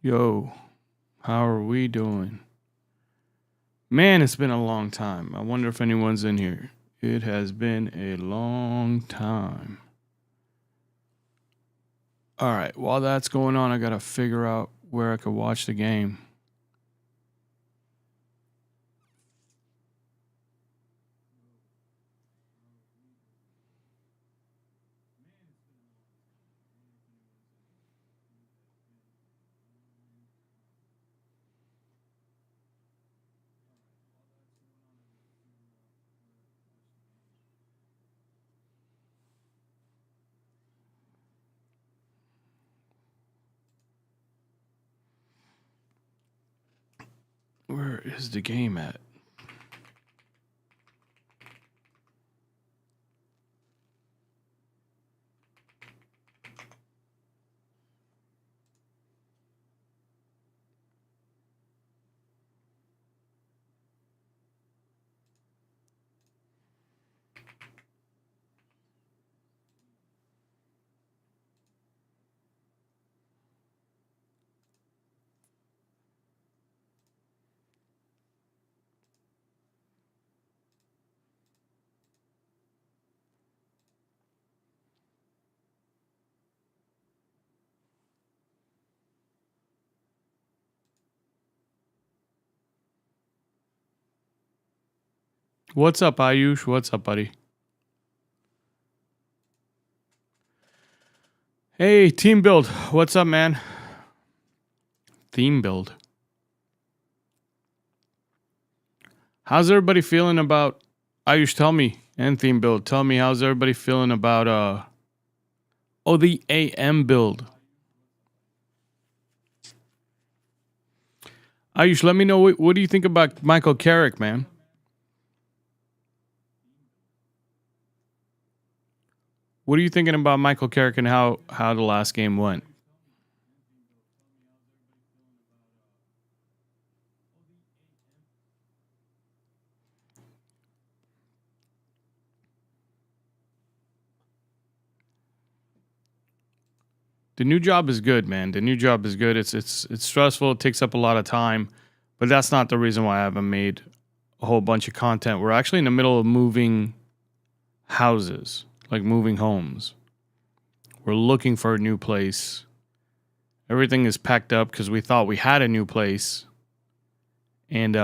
Yo, how are we doing? Man, it's been a long time. I wonder if anyone's in here. It has been a long time. All right, while that's going on, I got to figure out where I could watch the game. Where is the game at? What's up, Ayush? What's up, buddy? Hey, team build. What's up, man? Theme build. How's everybody feeling about Ayush? Tell me, and theme build. Tell me, how's everybody feeling about the AM build? Ayush, let me know what do you think about Michael Carrick, man? What are you thinking about Michael Carrick and how the last game went? The new job is good, man. The new job is good. It's stressful. It takes up a lot of time, but that's not the reason why I haven't made a whole bunch of content. We're actually in the middle of moving houses, like moving homes. We're looking for a new place. Everything is packed up because we thought we had a new place, and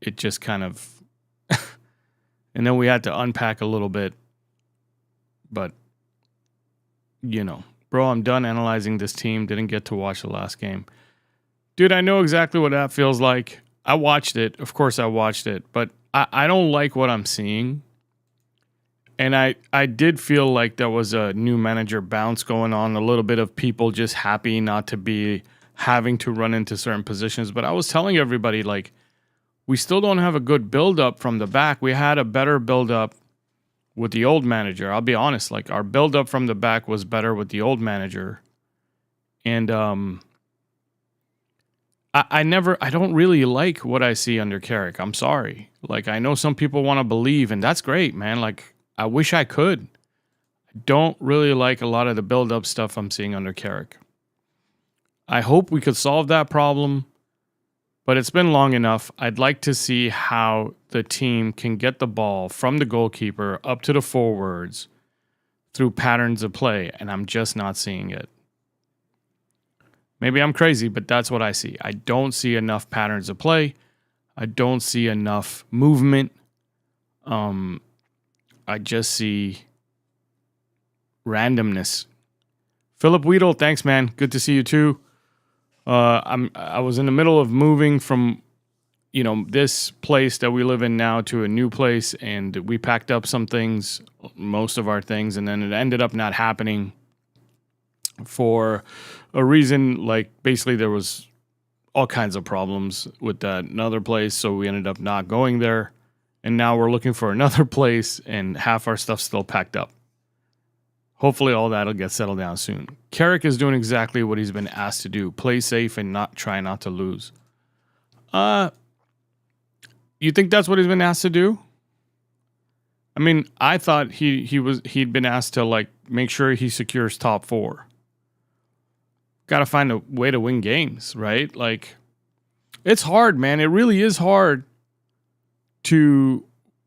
it just kind of, and then we had to unpack a little bit. But bro, I'm done analyzing this team. Didn't get to watch the last game. Dude, I know exactly what that feels like. I watched it. Of course I watched it. But I don't like what I'm seeing. And I did feel like there was a new manager bounce going on. A little bit of people just happy not to be having to run into certain positions. But I was telling everybody, like, we still don't have a good build-up from the back. We had a better build-up with the old manager. I'll be honest, like our build up from the back was better with the old manager. And I don't really like what I see under Carrick. I'm sorry. Like I know some people want to believe, and that's great, man. Like I wish I could. I don't really like a lot of the build up stuff I'm seeing under Carrick. I hope we could solve that problem. But it's been long enough. I'd like to see how the team can get the ball from the goalkeeper up to the forwards through patterns of play, and I'm just not seeing it. Maybe I'm crazy, but that's what I see. I don't see enough patterns of play. I don't see enough movement. I just see randomness. Philip Weedle, thanks, man. Good to see you too. I was in the middle of moving from, this place that we live in now to a new place, and we packed up some things, most of our things, and then it ended up not happening for a reason. Like basically there was all kinds of problems with that another place, so we ended up not going there, and now we're looking for another place, and half our stuff's still packed up. Hopefully all that'll get settled down soon. Carrick is doing exactly what he's been asked to do. Play safe and try not to lose. You think that's what he's been asked to do? I mean, I thought he'd been asked to like make sure he secures top 4. got to find a way to win games, right? Like, it's hard, man. It really is hard to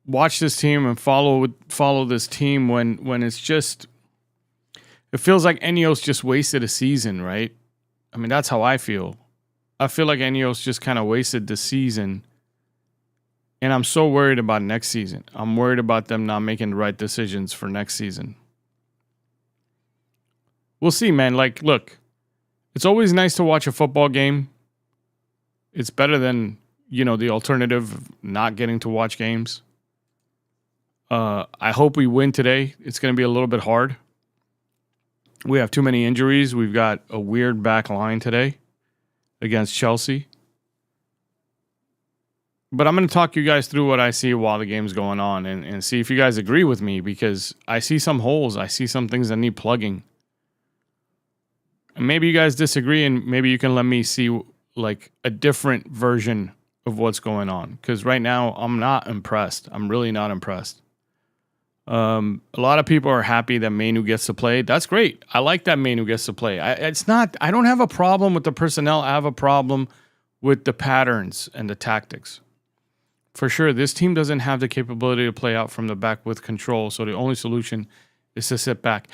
watch this team and follow this team when it's just, it feels like Eneos just wasted a season, right? I mean, that's how I feel. I feel like Eneos just kind of wasted the season. And I'm so worried about next season. I'm worried about them not making the right decisions for next season. We'll see, man. Like, look, it's always nice to watch a football game. It's better than, the alternative of not getting to watch games. I hope we win today. It's going to be a little bit hard. We have too many injuries. We've got a weird back line today against Chelsea. But I'm going to talk you guys through what I see while the game's going on and see if you guys agree with me, because I see some holes. I see some things that need plugging. And maybe you guys disagree, and maybe you can let me see like a different version of what's going on. Because right now, I'm not impressed. I'm really not impressed. A lot of people are happy that Mainu gets to play. That's great. I like that Mainu gets to play. I don't have a problem with the personnel. I have a problem with the patterns and the tactics. For sure, this team doesn't have the capability to play out from the back with control, so the only solution is to sit back.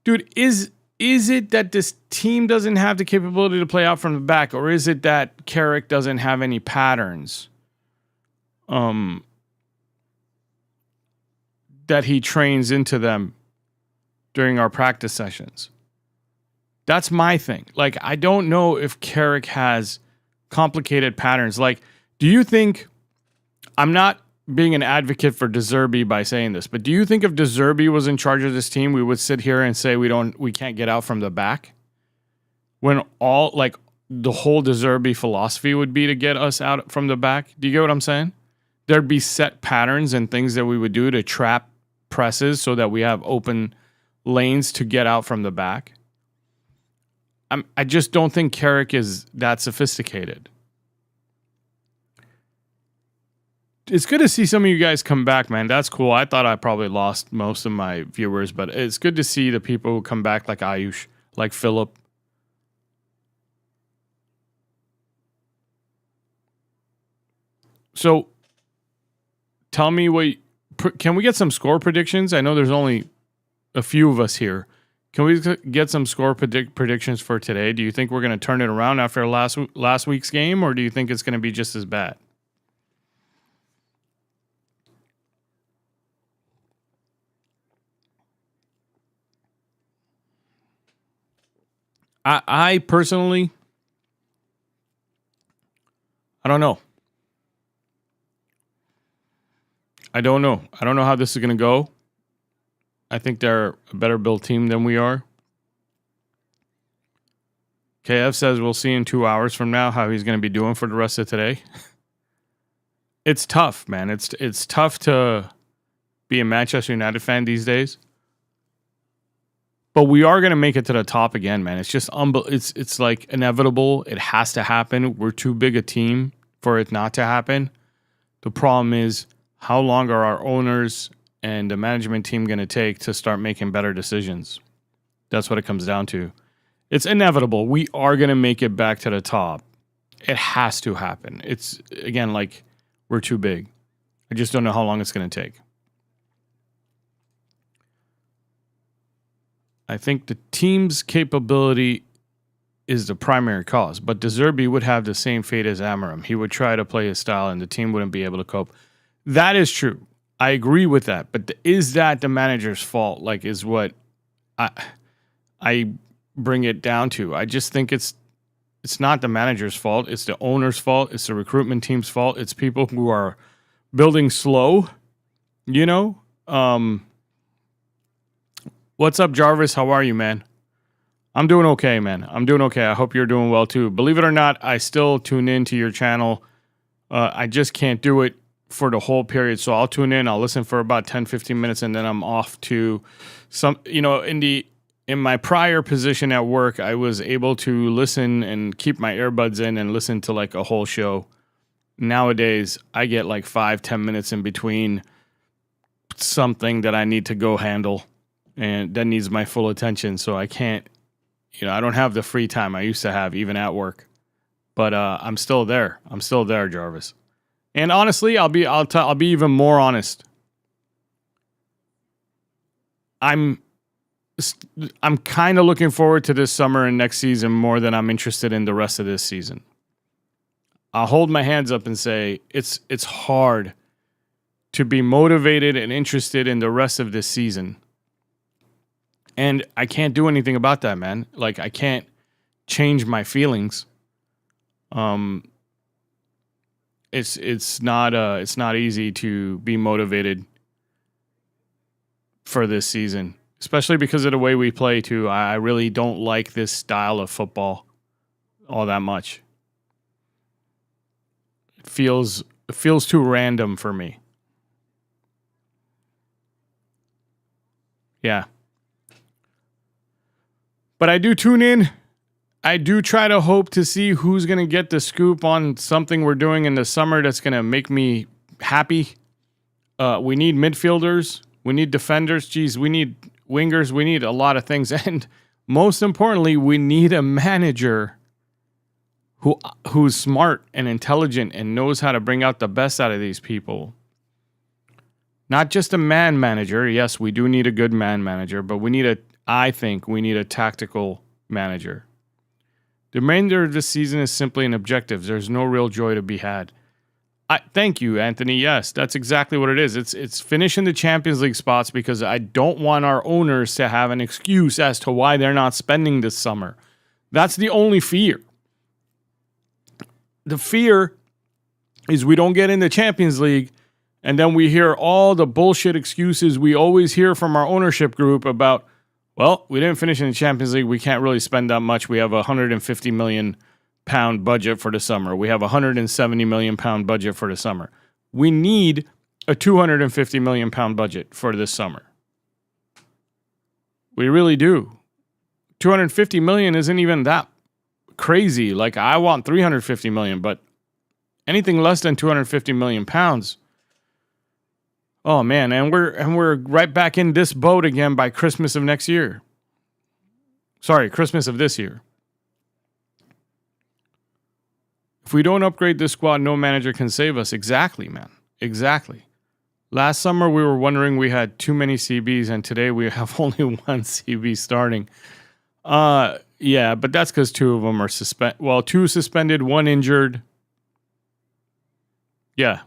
Dude, is it that this team doesn't have the capability to play out from the back, or is it that Carrick doesn't have any patterns that he trains into them during our practice sessions? That's my thing. Like, I don't know if Carrick has complicated patterns. Like, do you think... I'm not being an advocate for De Zerbi by saying this, but do you think if De Zerbi was in charge of this team, we would sit here and say we can't get out from the back? When the whole De Zerbi philosophy would be to get us out from the back? Do you get what I'm saying? There'd be set patterns and things that we would do to trap presses so that we have open lanes to get out from the back. I just don't think Carrick is that sophisticated. It's good to see some of you guys come back, man. That's cool. I thought I probably lost most of my viewers, but it's good to see the people who come back, like Ayush, like Philip. So, tell me can we get some score predictions? I know there's only a few of us here. Can we get some score predictions for today? Do you think we're going to turn it around after last week's game, or do you think it's going to be just as bad? I personally, I don't know. I don't know how this is going to go. I think they're a better built team than we are. KF says we'll see in 2 hours from now how he's going to be doing for the rest of today. It's tough, man. It's tough to be a Manchester United fan these days. But we are going to make it to the top again, man. It's just it's like inevitable. It has to happen. We're too big a team for it not to happen. The problem is, how long are our owners and the management team going to take to start making better decisions? That's what it comes down to. It's inevitable. We are going to make it back to the top. It has to happen. It's, again, like, we're too big. I just don't know how long it's going to take. I think the team's capability is the primary cause, but De Zerbi would have the same fate as Amorim. He would try to play his style, and the team wouldn't be able to cope. That is true. I agree with that, but is that the manager's fault? Like, is what I bring it down to. I just think it's not the manager's fault. It's the owner's fault. It's the recruitment team's fault. It's people who are building slow, you know? What's up, Jarvis? How are you, man? I'm doing okay, man. I'm doing okay. I hope you're doing well, too. Believe it or not, I still tune into your channel. I just can't do it for the whole period. So I'll tune in. I'll listen for about 10, 15 minutes, and then I'm off to some, in my prior position at work, I was able to listen and keep my earbuds in and listen to like a whole show. Nowadays, I get like 5-10 minutes in between something that I need to go handle, and that needs my full attention. So I can't, I don't have the free time I used to have even at work. But I'm still there. I'm still there, Jarvis. And honestly, I'll be even more honest. I'm kind of looking forward to this summer and next season more than I'm interested in the rest of this season. I'll hold my hands up and say it's hard to be motivated and interested in the rest of this season. And I can't do anything about that, man. Like, I can't change my feelings. It's not easy to be motivated for this season, especially because of the way we play too. I really don't like this style of football all that much. It feels too random for me. Yeah. But I do tune in. I do try to hope to see who's going to get the scoop on something we're doing in the summer that's going to make me happy. We need midfielders. We need defenders. Geez, we need wingers. We need a lot of things. And most importantly, we need a manager who's smart and intelligent and knows how to bring out the best out of these people. Not just a man manager. Yes, we do need a good man manager, but I think we need a tactical manager. The remainder of this season is simply an objective. There's no real joy to be had. Thank you, Anthony. Yes, that's exactly what it is. It's finishing the Champions League spots because I don't want our owners to have an excuse as to why they're not spending this summer. That's the only fear. The fear is we don't get in the Champions League and then we hear all the bullshit excuses we always hear from our ownership group about, well, we didn't finish in the Champions League. We can't really spend that much. We have a £150 million budget for the summer. We have a £170 million budget for the summer. We need a £250 million budget for this summer. We really do. $250 million isn't even that crazy. Like, I want $350 million, but anything less than £250 million. Oh man, and we're right back in this boat again by Christmas of next year. Sorry, Christmas of this year. If we don't upgrade this squad, no manager can save us. Exactly, man. Exactly. Last summer we were wondering we had too many CBs, and today we have only one CB starting. Yeah, but that's because two of them are suspended. Well, two suspended, one injured. Yeah.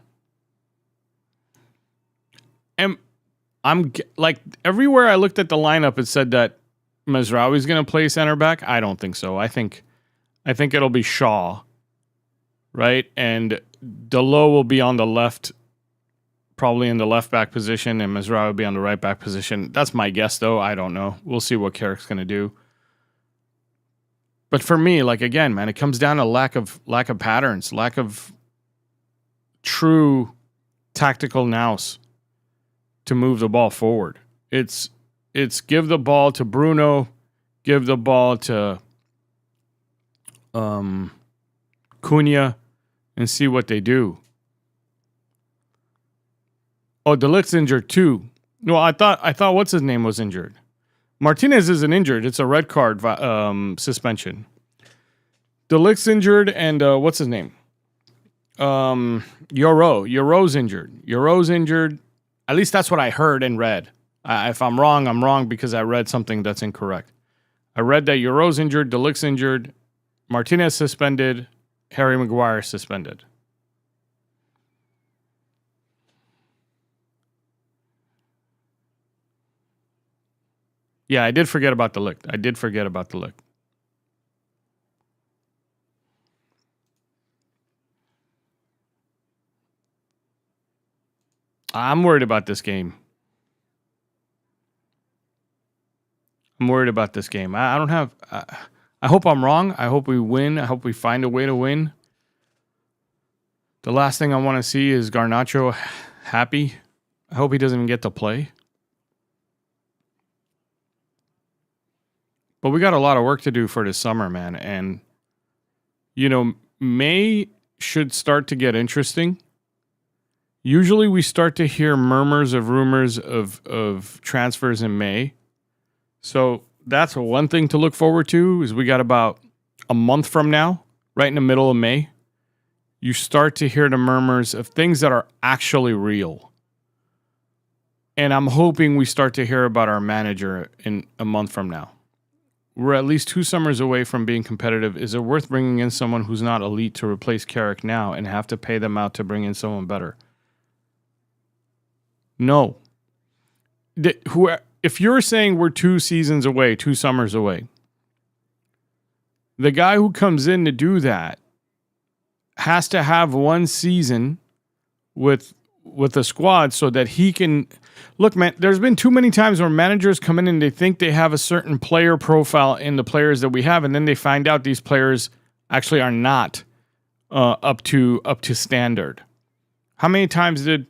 And I'm like, everywhere I looked at the lineup, it said that Mazraoui's going to play center back. I don't think so. I think it'll be Shaw, right? And Delo will be on the left, probably in the left back position, and Mazraoui will be on the right back position. That's my guess, though. I don't know. We'll see what Carrick's going to do. But for me, like, again, man, it comes down to lack of patterns, lack of true tactical nous to move the ball forward. It's give the ball to Bruno, give the ball to Cunha, and see what they do. Oh, De Ligt's injured too. No, I thought what's his name was injured. Martinez isn't injured. It's a red card suspension. De Ligt's injured, and what's his name? Yoro's injured. Yoro's injured. At least that's what I heard and read. If I'm wrong, I'm wrong because I read something that's incorrect. I read that Yoro's injured, De Ligt's injured, Martinez suspended, Harry Maguire suspended. Yeah, I did forget about De Ligt. I'm worried about this game. I don't have... I hope I'm wrong. I hope we win. I hope we find a way to win. The last thing I want to see is Garnacho happy. I hope he doesn't even get to play. But we got a lot of work to do for this summer, man. And, May should start to get interesting. Usually we start to hear rumors of transfers in May. So that's one thing to look forward to. Is we got about a month from now, right in the middle of May, you start to hear the murmurs of things that are actually real. And I'm hoping we start to hear about our manager in a month from now. We're at least 2 summers away from being competitive. Is it worth bringing in someone who's not elite to replace Carrick now and have to pay them out to bring in someone better? No. If you're saying we're 2 seasons away, 2 summers away, the guy who comes in to do that has to have 1 season with the squad so that he can look, man. There's been too many times where managers come in and they think they have a certain player profile in the players that we have, and then they find out these players actually are not up to standard. How many times did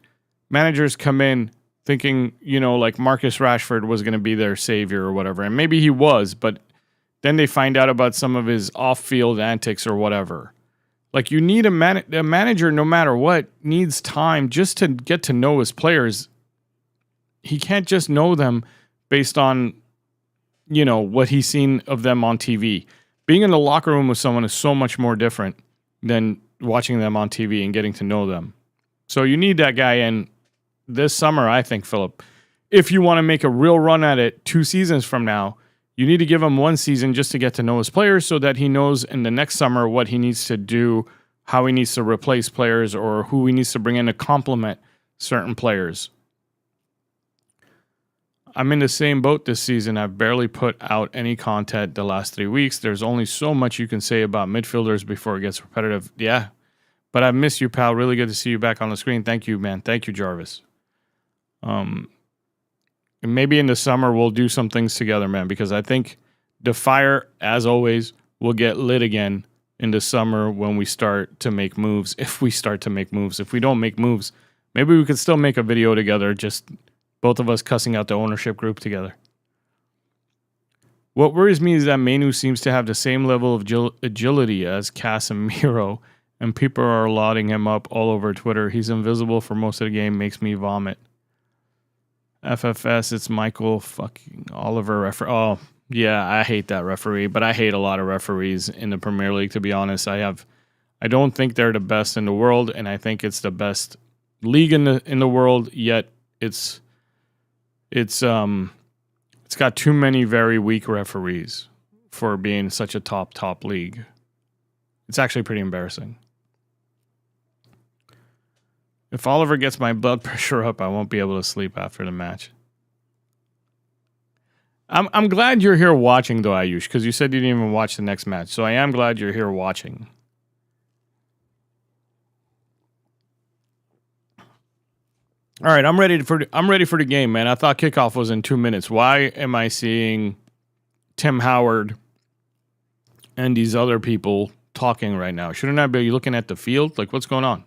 managers come in thinking, like Marcus Rashford was going to be their savior or whatever, and maybe he was, but then they find out about some of his off-field antics or whatever. Like, you need a manager, no matter what, needs time just to get to know his players. He can't just know them based on, what he's seen of them on TV. Being in the locker room with someone is so much more different than watching them on TV and getting to know them. So you need that guy in this summer, I think, Philip. If you want to make a real run at it 2 seasons from now, you need to give him 1 season just to get to know his players so that he knows in the next summer what he needs to do, how he needs to replace players, or who he needs to bring in to complement certain players. I'm in the same boat this season. I've barely put out any content the last 3 weeks. There's only so much you can say about midfielders before it gets repetitive. Yeah, but I miss you, pal. Really good to see you back on the screen. Thank you, man. Thank you, Jarvis. And maybe in the summer we'll do some things together, man, because I think the fire, as always, will get lit again in the summer when we start to make moves. If we start to make moves. If we don't make moves, maybe we could still make a video together, just both of us cussing out the ownership group together. What worries me is that Manu seems to have the same level of agility as Casemiro, and people are lauding him up all over Twitter. He's invisible for most of the game, makes me vomit. FFS, it's Michael fucking Oliver referee. Oh, yeah, I hate that referee, but I hate a lot of referees in the Premier League, to be honest. I don't think they're the best in the world, and I think it's the best league in the world, yet it's got too many very weak referees for being such a top league. It's actually pretty embarrassing. If Oliver gets my blood pressure up, I won't be able to sleep after the match. I'm glad you're here watching, though, Ayush, because you said you didn't even watch the next match. So I am glad you're here watching. All right, I'm ready for the game, man. I thought kickoff was in 2 minutes. Why am I seeing Tim Howard and these other people talking right now? Shouldn't I be looking at the field? Like, what's going on?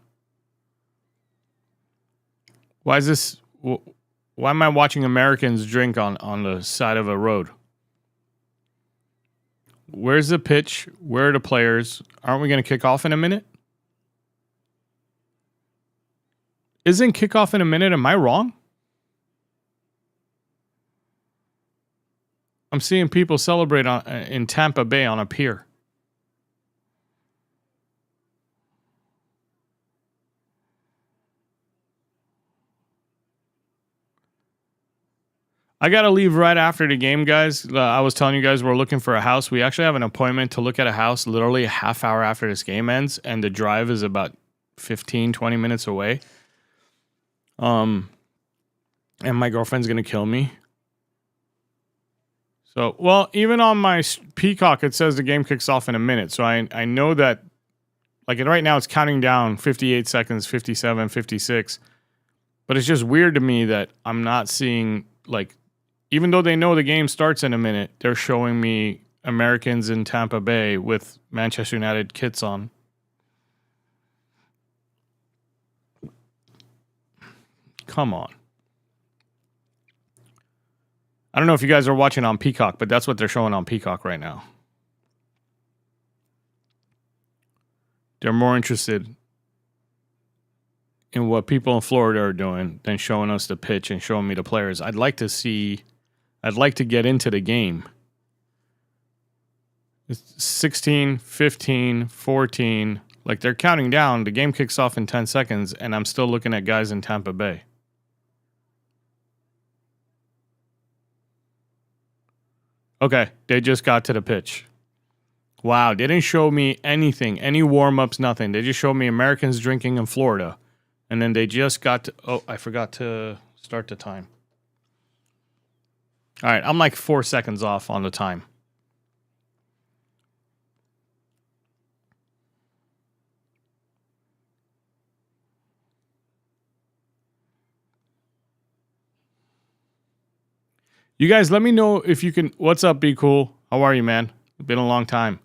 Why am I watching Americans drink on the side of a road? Where's the pitch? Where are the players? Aren't we going to kick off in a minute? Isn't kickoff in a minute? Am I wrong? I'm seeing people celebrate in Tampa Bay on a pier. I got to leave right after the game, guys. I was telling you guys we're looking for a house. We actually have an appointment to look at a house literally a half hour after this game ends, and the drive is about 15, 20 minutes away. And my girlfriend's going to kill me. So, well, even on my Peacock, it says the game kicks off in a minute. So I know that, like, right now it's counting down 58 seconds, 57, 56. But it's just weird to me that I'm not seeing, like, even though they know the game starts in a minute, they're showing me Americans in Tampa Bay with Manchester United kits on. Come on. I don't know if you guys are watching on Peacock, but that's what they're showing on Peacock right now. They're more interested in what people in Florida are doing than showing us the pitch and showing me the players. I'd like to get into the game It's 16, 15, 14. Like they're counting down. The game kicks off in 10 seconds, and I'm still looking at guys in Tampa Bay. Okay, they just got to the pitch. Wow, they didn't show me anything, any warm-ups, nothing. They just showed me Americans drinking in Florida. And then they just got to... Oh, I forgot to start the time. All right, I'm like 4 seconds off on the time. You guys, let me know if you can... What's up, Be Cool? How are you, man? It's been a long time.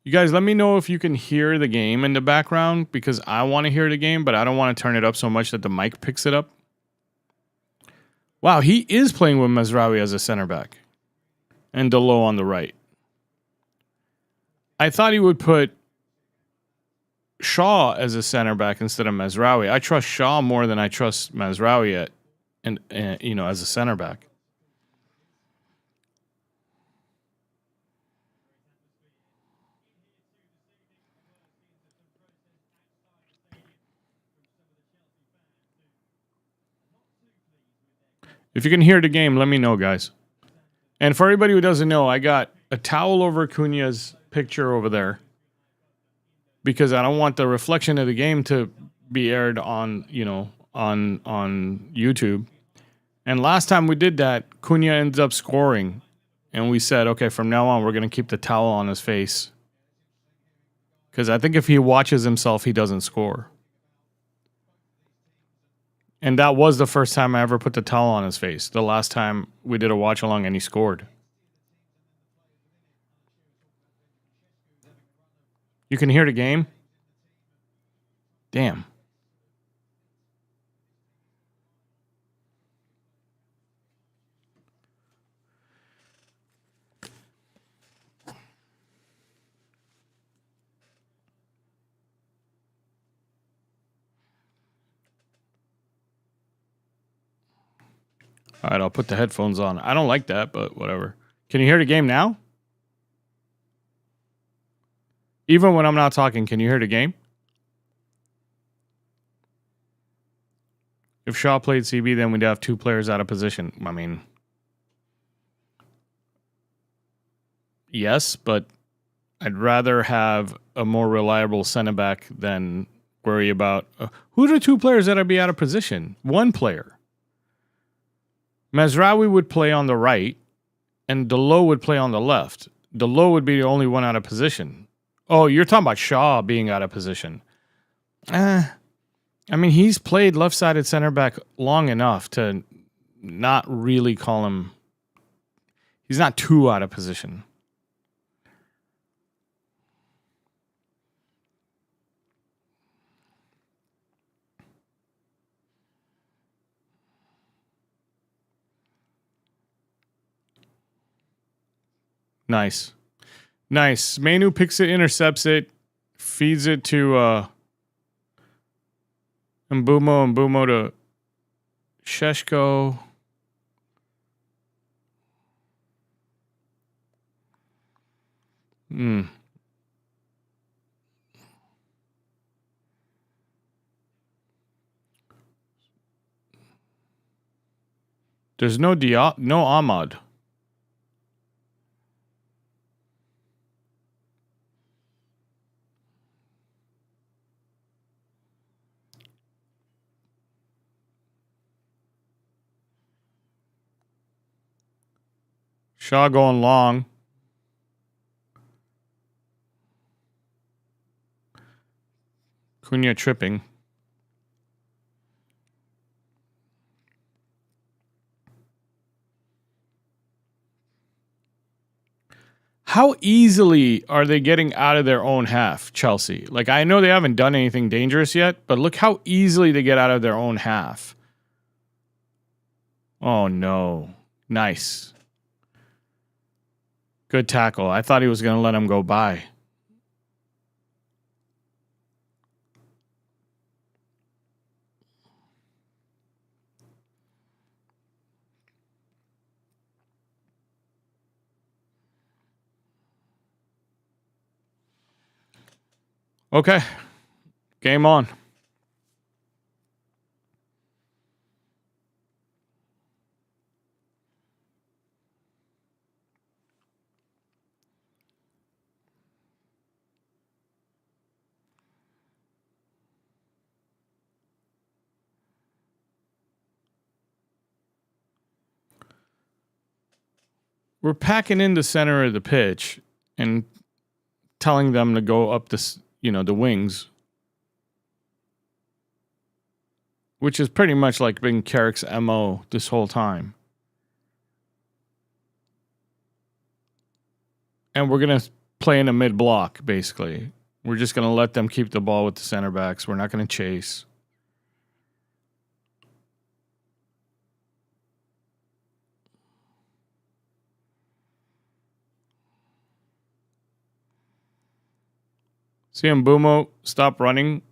You guys, let me know if you can hear the game in the background, because I want to hear the game, but I don't want to turn it up so much that the mic picks it up. Wow, he is playing with Mazraoui as a center back. And Delo on the right. I thought he would put Shaw as a center back instead of Mazraoui. I trust Shaw more than I trust Mazraoui as a center back. If you can hear the game, let me know, guys. And for everybody who doesn't know, I got a towel over Cunha's picture over there because I don't want the reflection of the game to be aired on YouTube. And last time we did that, Cunha ends up scoring, and we said, okay, from now on, we're going to keep the towel on his face because I think if he watches himself, he doesn't score. And that was the first time I ever put the towel on his face. The last time we did a watch along and he scored. You can hear the game? Damn. All right, I'll put the headphones on. I don't like that, but whatever. Can you hear the game now? Even when I'm not talking, can you hear the game? If Shaw played CB, then we'd have two players out of position. I mean, yes, but I'd rather have a more reliable center back than worry about who are the two players that would be out of position? One player. Mazraoui would play on the right, and Delo would play on the left. Delo would be the only one out of position. Oh, you're talking about Shaw being out of position. I mean, he's played left-sided center back long enough to not really call him... He's not too out of position. Nice. Nice. Manu picks it, intercepts it, feeds it to Mbumo to Sheshko. There's no no Ahmad. Shaw going long. Cunha tripping. How easily are they getting out of their own half, Chelsea? Like, I know they haven't done anything dangerous yet, but look how easily they get out of their own half. Oh, no. Nice. Good tackle. I thought he was going to let him go by. Okay, game on. We're packing in the center of the pitch and telling them to go up the, the wings, which is pretty much like been Carrick's MO this whole time. And we're going to play in a mid block, basically. We're just going to let them keep the ball with the center backs. We're not going to chase. See Mbumo stop running.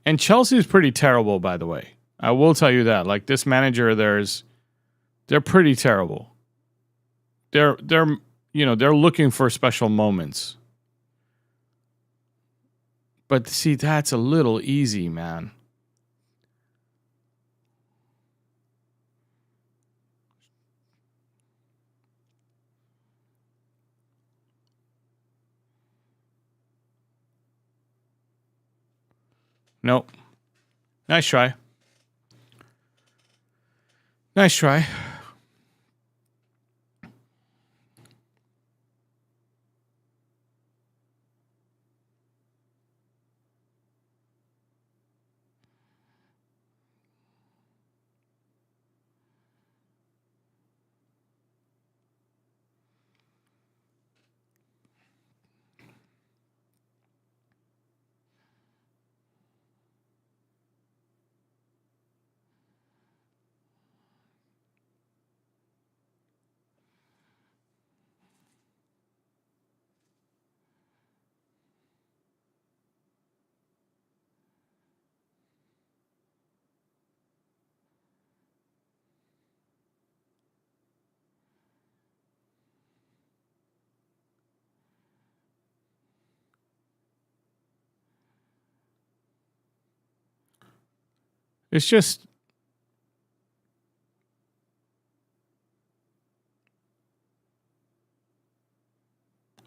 And Chelsea's pretty terrible, by the way. I will tell you that. Like, this manager of theirs, they're pretty terrible. They're they're looking for special moments. But see, that's a little easy, man. Nope. Nice try. Nice try. It's just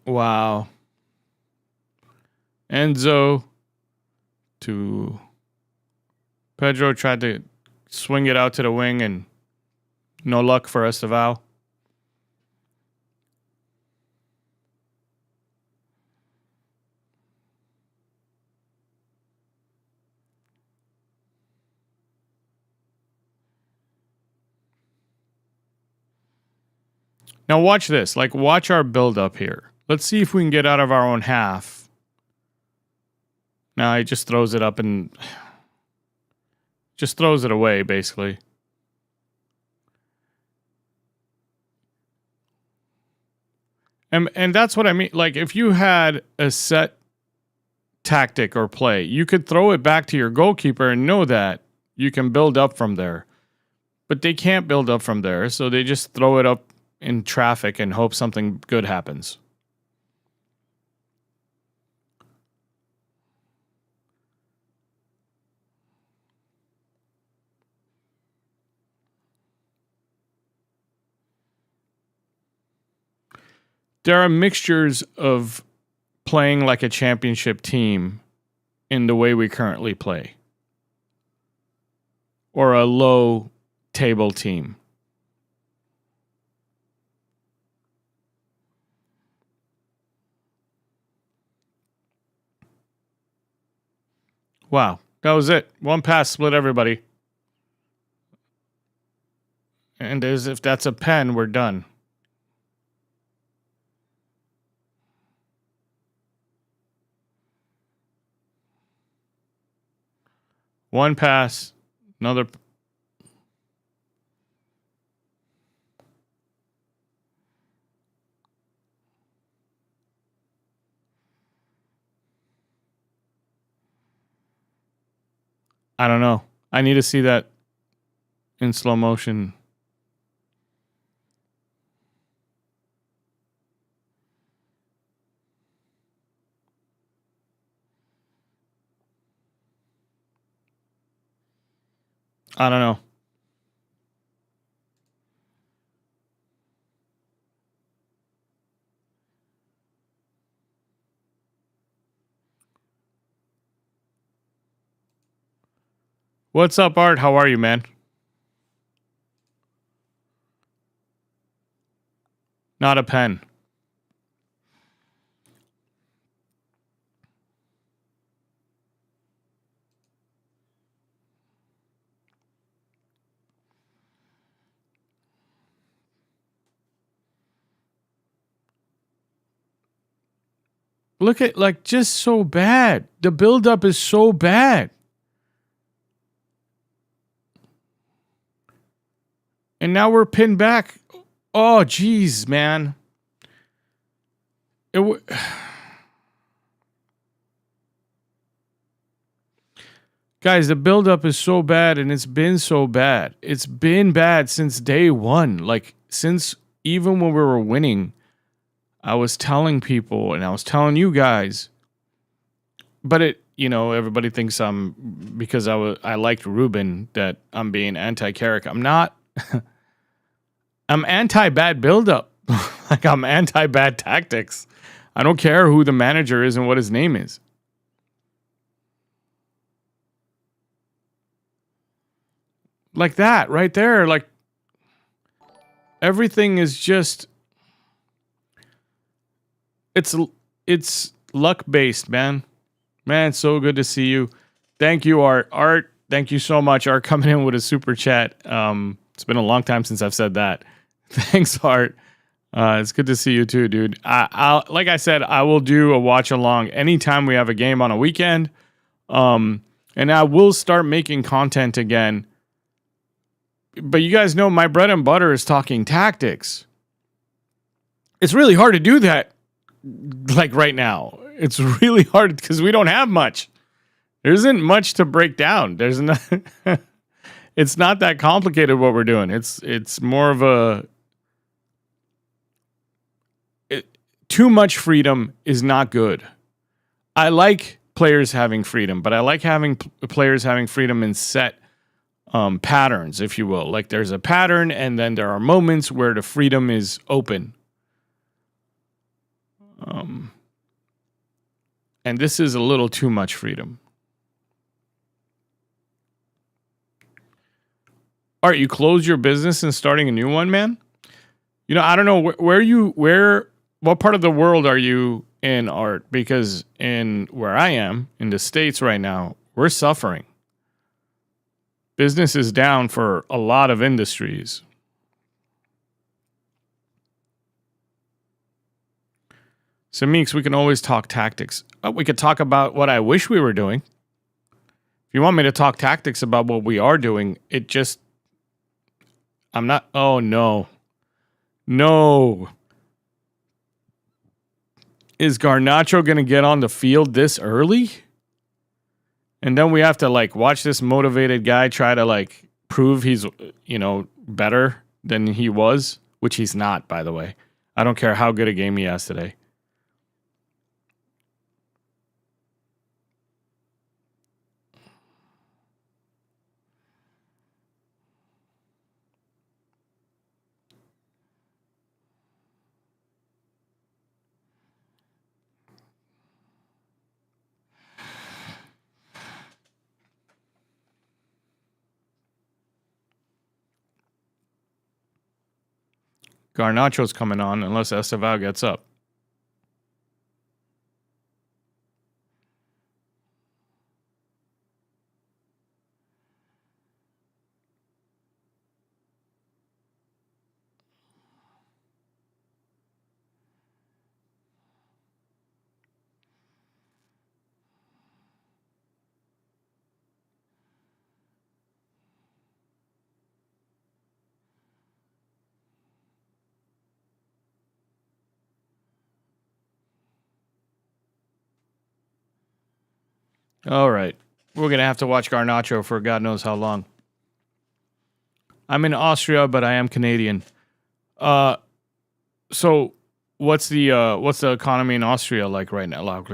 wow. Enzo to Pedro tried to swing it out to the wing and no luck for Esteval. Now watch this. Like, watch our build up here. Let's see if we can get out of our own half. Now he just throws it up and just throws it away, basically. And that's what I mean. Like, if you had a set tactic or play, you could throw it back to your goalkeeper and know that you can build up from there. But they can't build up from there, so they just throw it up in traffic and hope something good happens. There are mixtures of playing like a championship team in the way we currently play, or a low table team. Wow, that was it. One pass split everybody. And as if that's a pen, we're done. One pass, another. I don't know. I need to see that. in slow motion. I don't know. What's up, Art? How are you, man? Not a pen. Look at, like, just so bad. The buildup is so bad. And now we're pinned back. Oh, geez, man. Guys, the buildup is so bad, and it's been so bad. It's been bad since day one. Like, since even when we were winning, I was telling people, and I was telling you guys, but everybody thinks because I liked Ruben, that I'm being anti-Carrick. I'm not. I'm anti-bad buildup. Like, I'm anti-bad tactics. I don't care who the manager is and what his name is. Like that right there. Like, everything is just, it's luck based, man. Man, it's so good to see you. Thank you, Art. Art, thank you so much. Art coming in with a super chat. It's been a long time since I've said that. Thanks, Art. It's good to see you too, dude. I'll like I said, I will do a watch along anytime we have a game on a weekend. And I will start making content again. But you guys know my bread and butter is talking tactics. It's really hard to do that, like, right now. It's really hard because we don't have much. There isn't much to break down. There's not. It's not that complicated what we're doing. It's more of too much freedom is not good. I like players having freedom, but I like having players having freedom in set patterns, if you will. Like, there's a pattern, and then there are moments where the freedom is open. And this is a little too much freedom. All right, you close your business and starting a new one, man? I don't know what part of the world are you in, Art? Because in where I am, in the States right now, we're suffering. Business is down for a lot of industries. So, Meeks, we can always talk tactics. We could talk about what I wish we were doing. If you want me to talk tactics about what we are doing, I'm not. Oh, no. No. Is Garnacho going to get on the field this early? And then we have to, like, watch this motivated guy try to, like, prove he's, better than he was, which he's not, by the way. I don't care how good a game he has today. Garnacho's coming on unless Estevao gets up. All right. We're going to have to watch Garnacho for God knows how long. I'm in Austria, but I am Canadian. So what's the economy in Austria like right now? Like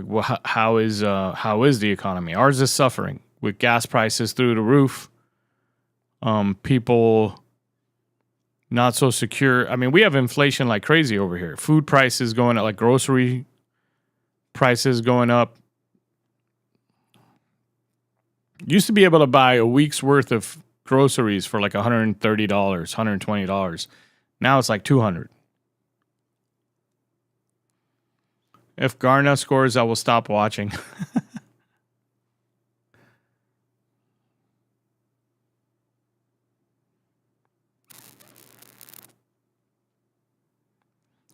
how is the economy? Ours is suffering with gas prices through the roof. People not so secure. I mean, we have inflation like crazy over here. Food prices going up, like grocery prices going up. Used to be able to buy a week's worth of groceries for like $130, $120. Now it's like $200. If Garna scores, I will stop watching.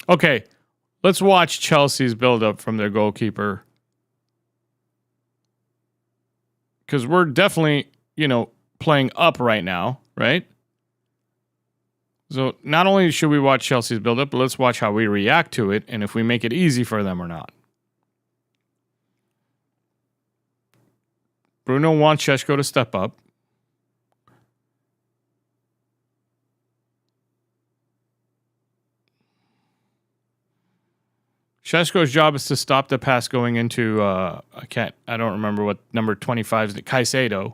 Okay, let's watch Chelsea's build-up from their goalkeeper. Because we're definitely, playing up right now, right? So not only should we watch Chelsea's build-up, but let's watch how we react to it and if we make it easy for them or not. Bruno wants Šeško to step up. Šeško's job is to stop the pass going into, I don't remember what number 25 is, Caicedo.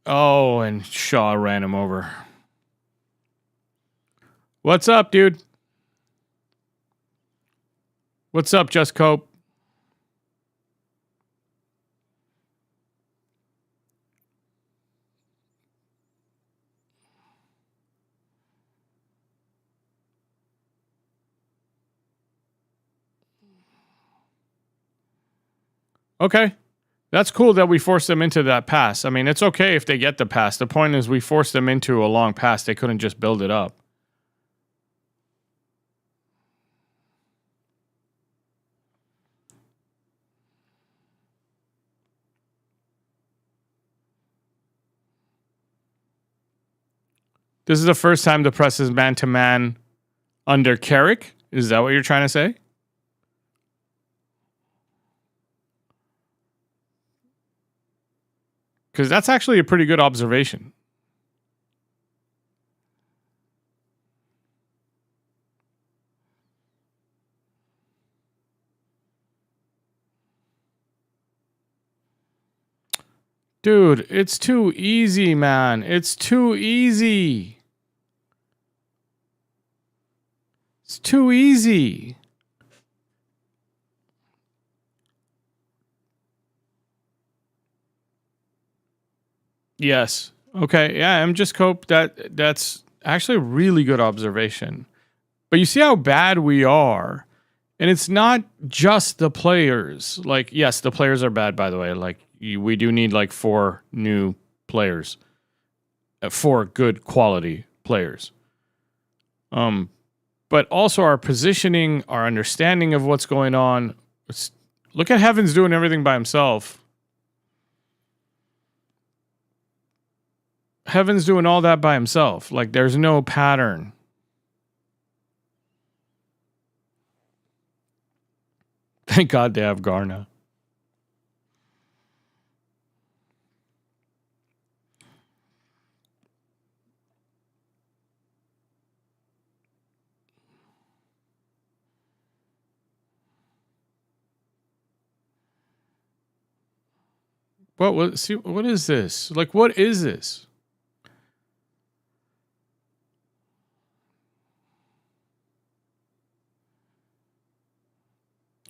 Oh, and Shaw ran him over. What's up, dude? What's up, Just Cope? Okay. That's cool that we forced them into that pass. I mean, it's okay if they get the pass. The point is we forced them into a long pass. They couldn't just build it up. This is the first time the press is man-to-man under Carrick? Is that what you're trying to say? Because that's actually a pretty good observation. Dude, it's too easy, man. It's too easy. It's too easy. Yes. Okay. Yeah, I'm just cope. That's actually a really good observation. But you see how bad we are. And it's not just the players. Like, yes, the players are bad, by the way. Like, we do need like 4 new players. 4 good quality players. But also our positioning, our understanding of what's going on. Look at Heavens doing everything by himself. Heaven's doing all that by himself. Like, there's no pattern. Thank God they have Garna. What is this? Like, what is this?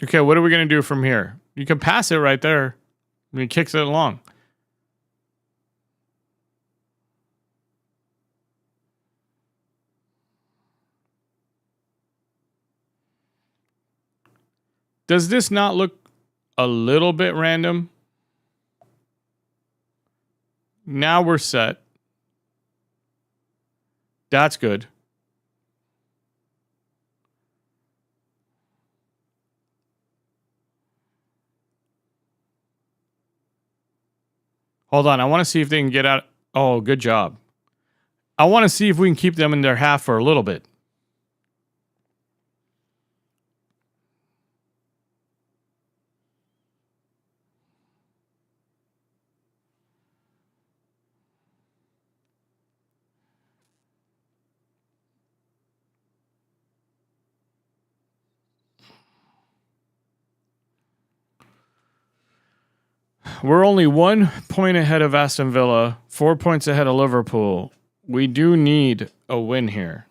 Okay, what are we going to do from here? You can pass it right there. I mean, kicks it along. Does this not look a little bit random? Now we're set. That's good. Hold on. I want to see if they can get out. Oh, good job. I want to see if we can keep them in their half for a little bit. we're only 1 point ahead of Aston Villa, 4 points ahead of Liverpool. We do need a win here.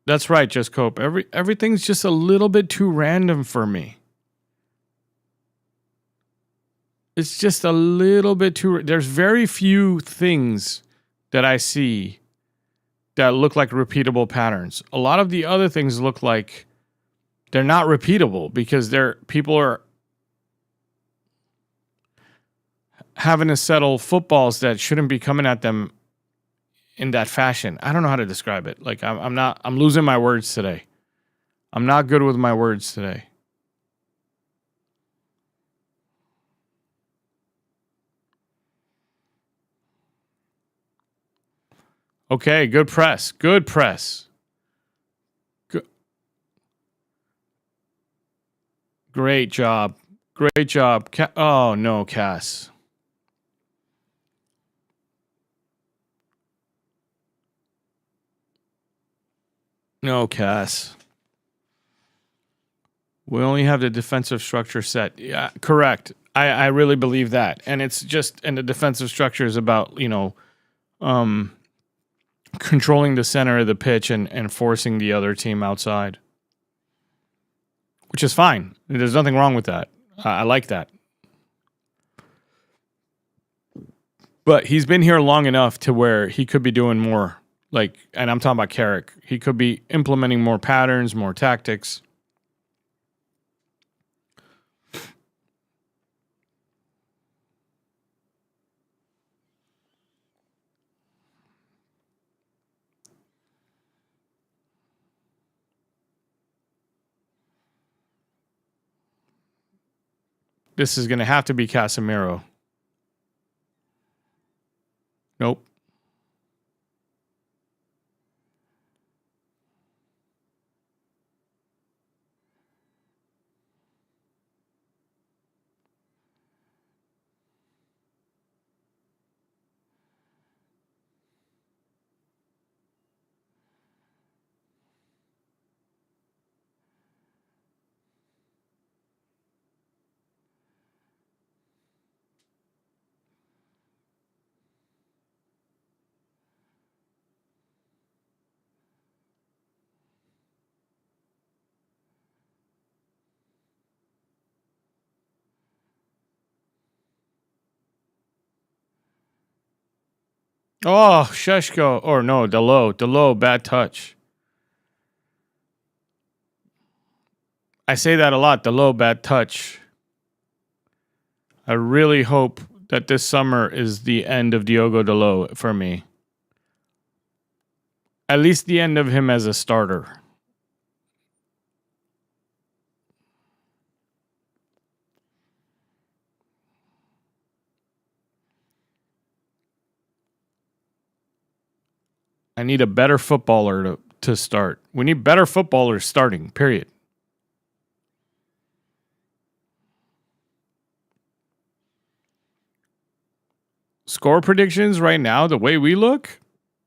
That's right, Just Cope. Everything's just a little bit too random for me. It's just a little bit too... There's very few things that I see that look like repeatable patterns. A lot of the other things look like they're not repeatable because people are having to settle footballs that shouldn't be coming at them in that fashion. I don't know how to describe it. Like I'm losing my words today. I'm not good with my words today. Okay, good press. Good press. Great job. Great job. Oh, no, Cass. No, Cass. We only have the defensive structure set. Yeah, correct. I really believe that. And it's just, and the defensive structure is about, controlling the center of the pitch and forcing the other team outside. Which is fine. There's nothing wrong with that. I like that. But he's been here long enough to where he could be doing more. And I'm talking about Carrick. He could be implementing more patterns, more tactics. This is going to have to be Casemiro. Nope. Oh, Sheshko. Or no, Delo, bad touch. I say that a lot, Delo, bad touch. I really hope that this summer is the end of Diogo Dalot for me. At least the end of him as a starter. I need a better footballer to start. We need better footballers starting, period. Score predictions right now, the way we look,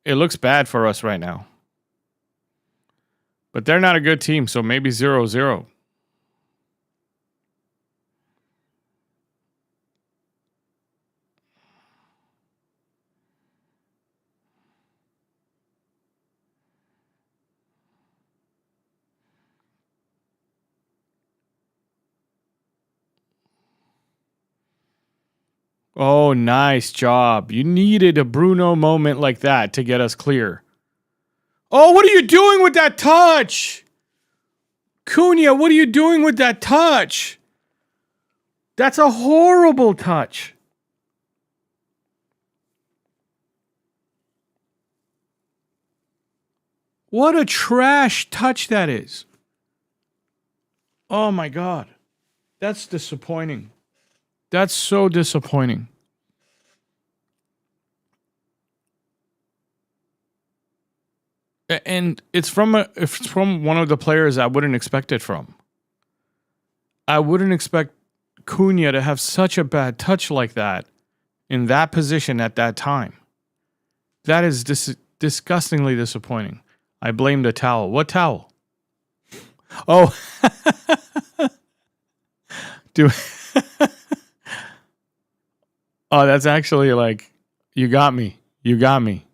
it looks bad for us right now. But they're not a good team, so maybe 0-0. Oh, nice job. You needed a Bruno moment like that to get us clear. Oh, what are you doing with that touch? Cunha, what are you doing with that touch? That's a horrible touch. What a trash touch that is. Oh my God. That's disappointing. That's so disappointing. And it's from one of the players I wouldn't expect it from. I wouldn't expect Cunha to have such a bad touch like that in that position at that time. That is disgustingly disappointing. I blame the towel. What towel? Oh, do. Oh, that's actually like, you got me. You got me.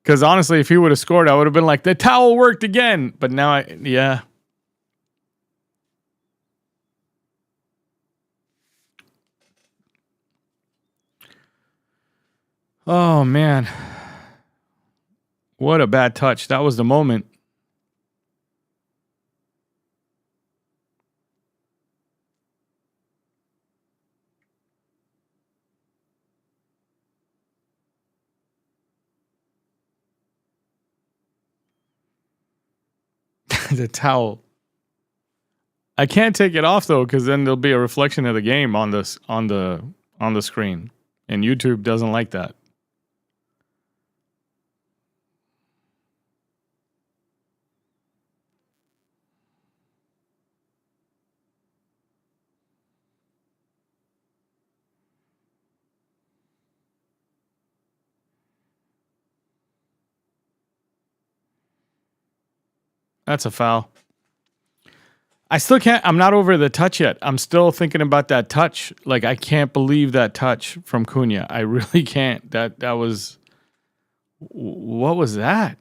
Because honestly, if he would have scored, I would have been like, the towel worked again. But now yeah. Oh, man. What a bad touch. That was the moment. The towel. I can't take it off though, because then there'll be a reflection of the game on the screen, and YouTube doesn't like that. That's a foul. I still can't. I'm not over the touch yet. I'm still thinking about that touch. Like, I can't believe that touch from Cunha. I really can't. That was. What was that?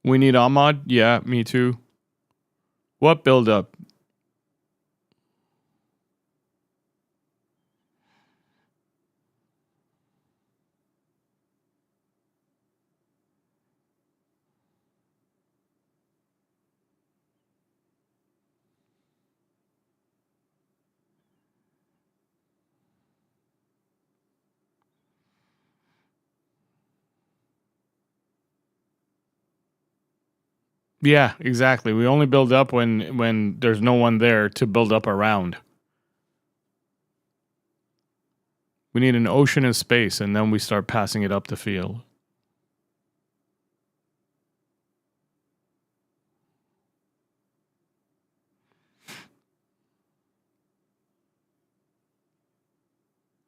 We need Ahmad. Yeah, me too. What build up? Yeah, exactly. We only build up when there's no one there to build up around. We need an ocean of space, and then we start passing it up the field.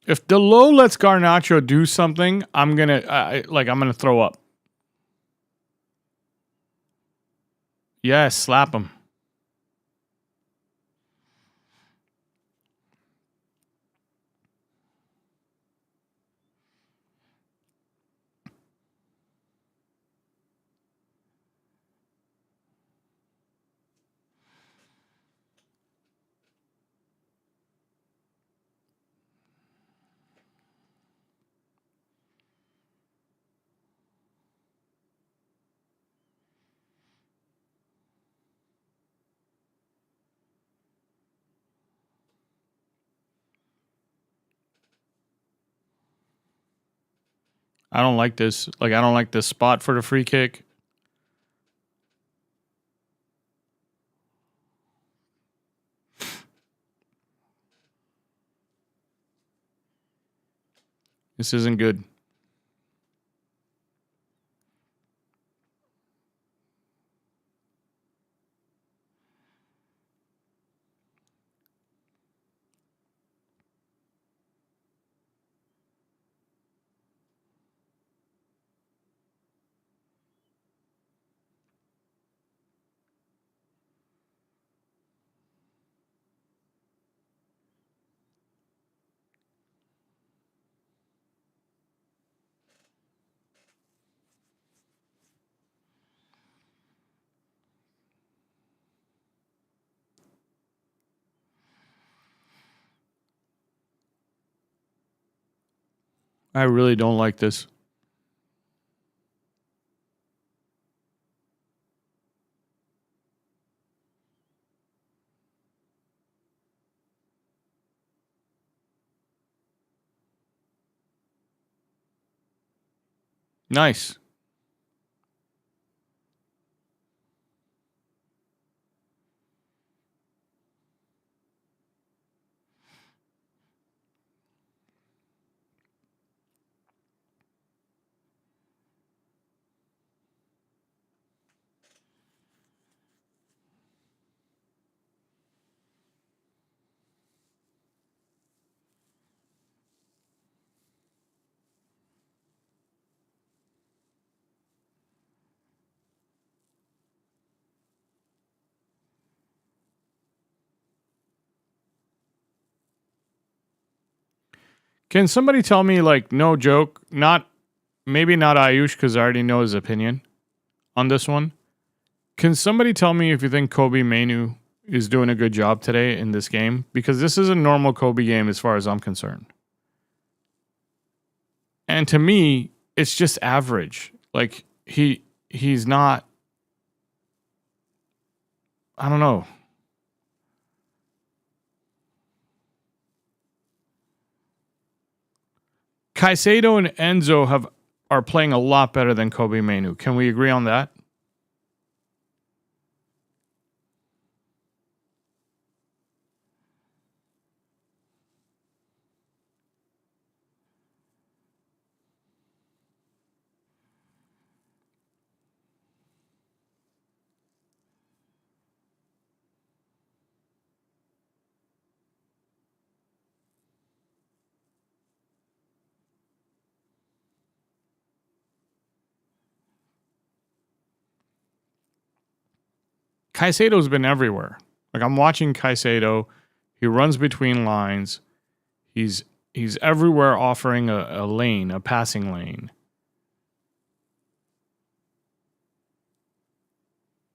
If Delo lets Garnacho do something, I'm gonna throw up. Yes, slap him. I don't like this. Like, I don't like this spot for the free kick. This isn't good. I really don't like this. Nice. Can somebody tell me, like, no joke, maybe not Ayush because I already know his opinion on this one. Can somebody tell me if you think Kobe Mainu is doing a good job today in this game? Because this is a normal Kobe game as far as I'm concerned. And to me, it's just average. Like he's not, I don't know. Caicedo and Enzo are playing a lot better than Kobe Mainu. Can we agree on that? Caicedo's been everywhere. Like I'm watching Caicedo. He runs between lines. He's everywhere offering a lane, a passing lane.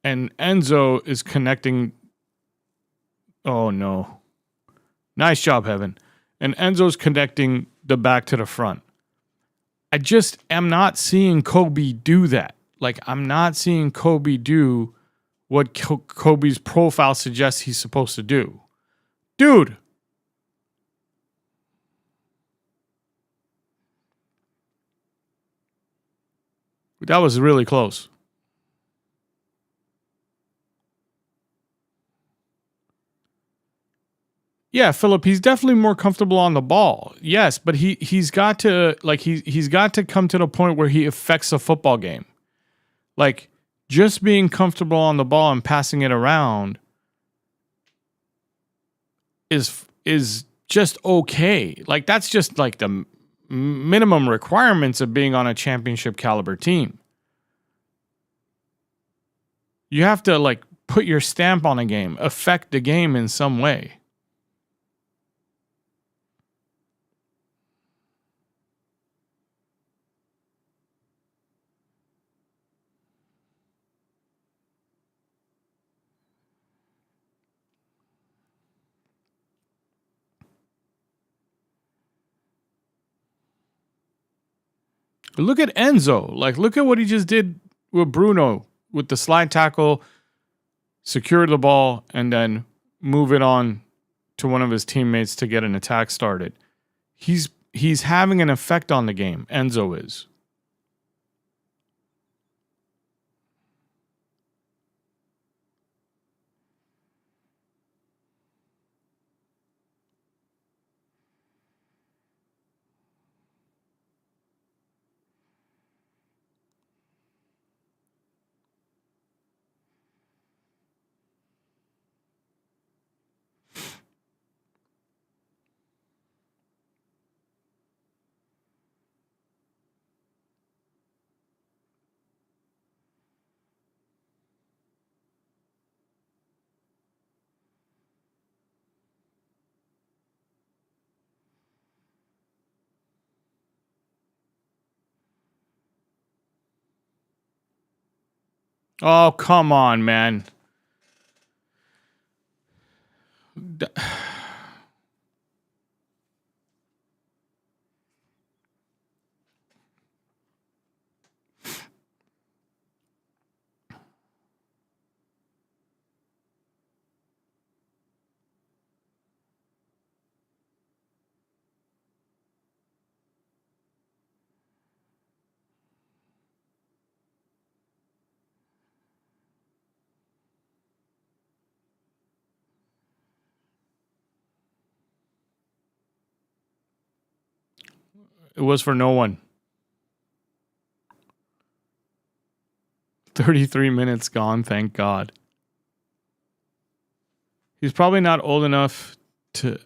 And Enzo is connecting. Oh no. Nice job, Heaven. And Enzo's connecting the back to the front. I just am not seeing Kobe do that. Like, I'm not seeing Kobe do what Kobe's profile suggests he's supposed to do. Dude. That was really close. Yeah, Philip, he's definitely more comfortable on the ball. Yes, but he's got to he's got to come to the point where he affects a football game. Like just being comfortable on the ball and passing it around is just okay. Like that's just like the minimum requirements of being on a championship caliber team. You have to like put your stamp on a game, affect the game in some way. Look at Enzo. Like, look at what he just did with Bruno with the slide tackle, secure the ball, and then move it on to one of his teammates to get an attack started. He's having an effect on the game. Enzo is. Oh, come on, man. It was for no one. 33 minutes gone, thank God. He's probably not old enough to...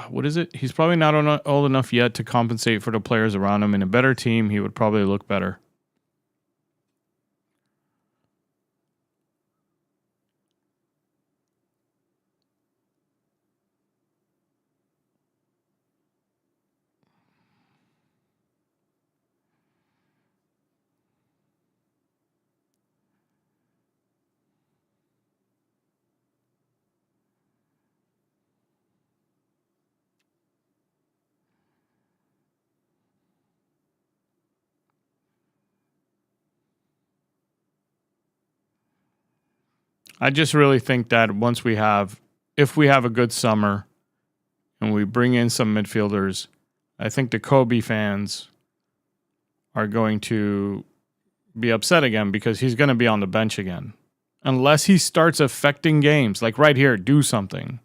what is it? He's probably not old enough yet to compensate for the players around him. In a better team, he would probably look better. I just really think that if we have a good summer and we bring in some midfielders, I think the Kobe fans are going to be upset again because he's going to be on the bench again. Unless he starts affecting games, like right here, do something.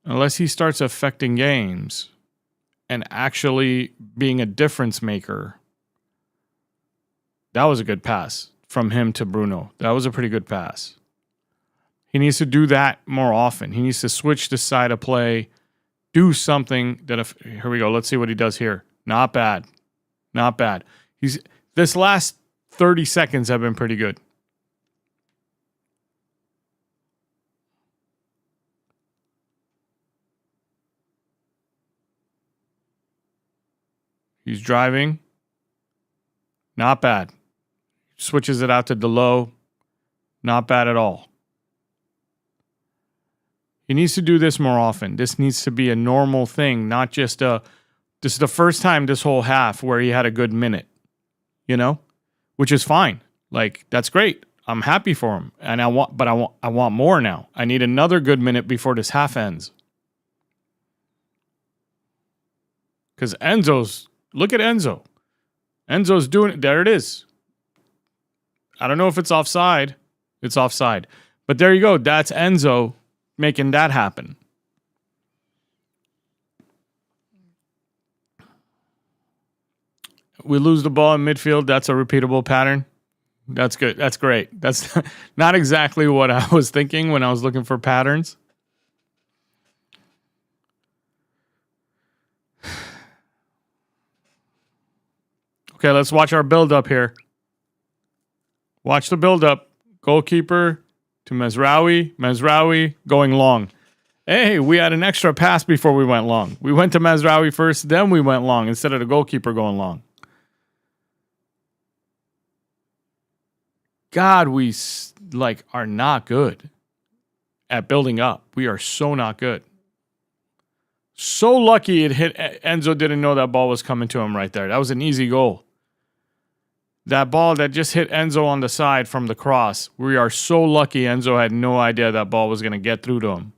Unless he starts affecting games and actually being a difference maker. That was a good pass from him to Bruno. That was a pretty good pass. He needs to do that more often. He needs to switch the side of play, do something here we go. Let's see what he does here. Not bad. Not bad. This last 30 seconds have been pretty good. He's driving. Not bad. Switches it out to Delo. Not bad at all. He needs to do this more often. This needs to be a normal thing, not just this is the first time this whole half where he had a good minute, which is fine. Like, that's great. I'm happy for him. And I want more now. I need another good minute before this half ends. Because look at Enzo. Enzo's doing it. There it is. I don't know if it's offside. It's offside. But there you go. That's Enzo making that happen. We lose the ball in midfield. That's a repeatable pattern. That's good. That's great. That's not exactly what I was thinking when I was looking for patterns. Okay, let's watch our build-up here. Watch the build-up. Goalkeeper to Mazraoui. Mazraoui going long. Hey, we had an extra pass before we went long. We went to Mazraoui first, then we went long instead of the goalkeeper going long. God, we are not good at building up. We are so not good. So lucky it hit. Enzo didn't know that ball was coming to him right there. That was an easy goal. That ball that just hit Enzo on the side from the cross. We are so lucky Enzo had no idea that ball was going to get through to him.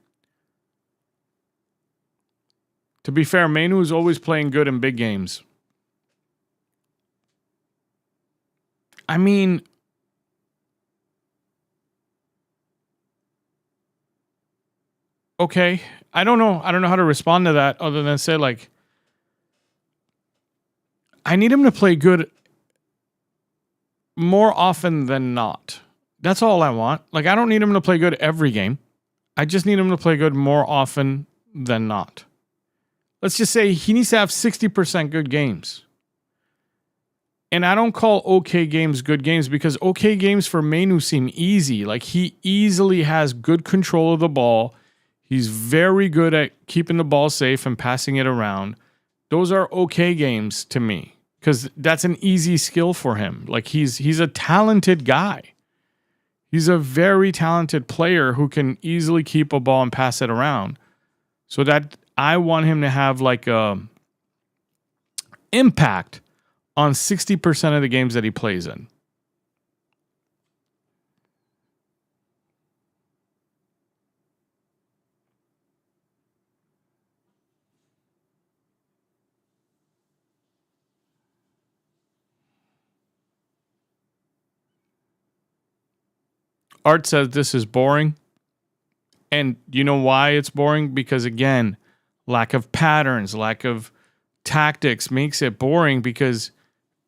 To be fair, Mainu is always playing good in big games. I mean, okay. I don't know how to respond to that other than say, I need him to play good more often than not. That's all I want. I don't need him to play good every game. I just need him to play good more often than not. Let's just say he needs to have 60% good games. And I don't call okay games good games because okay games for Mainu seem easy. He easily has good control of the ball. He's very good at keeping the ball safe and passing it around. Those are okay games to me because that's an easy skill for him. He's a talented guy. He's a very talented player who can easily keep a ball and pass it around. So that I want him to have impact on 60% of the games that he plays in. Art says this is boring. And you know why it's boring? Because again, lack of patterns, lack of tactics makes it boring because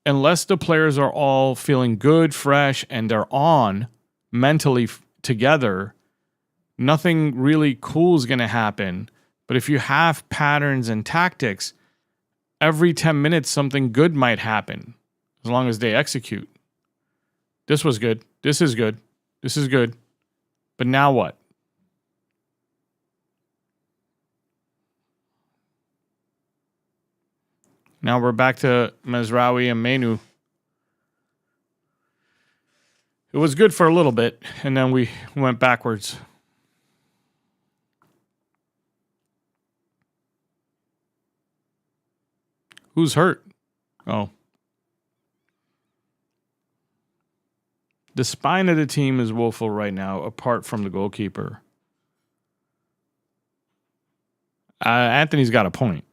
unless the players are all feeling good, fresh, and they're on mentally together, nothing really cool is going to happen. But if you have patterns and tactics, every 10 minutes something good might happen as long as they execute. This was good. This is good. This is good. But now what? Now we're back to Mazraoui and Menu. It was good for a little bit, and then we went backwards. Who's hurt? Oh. The spine of the team is woeful right now, apart from the goalkeeper. Anthony's got a point.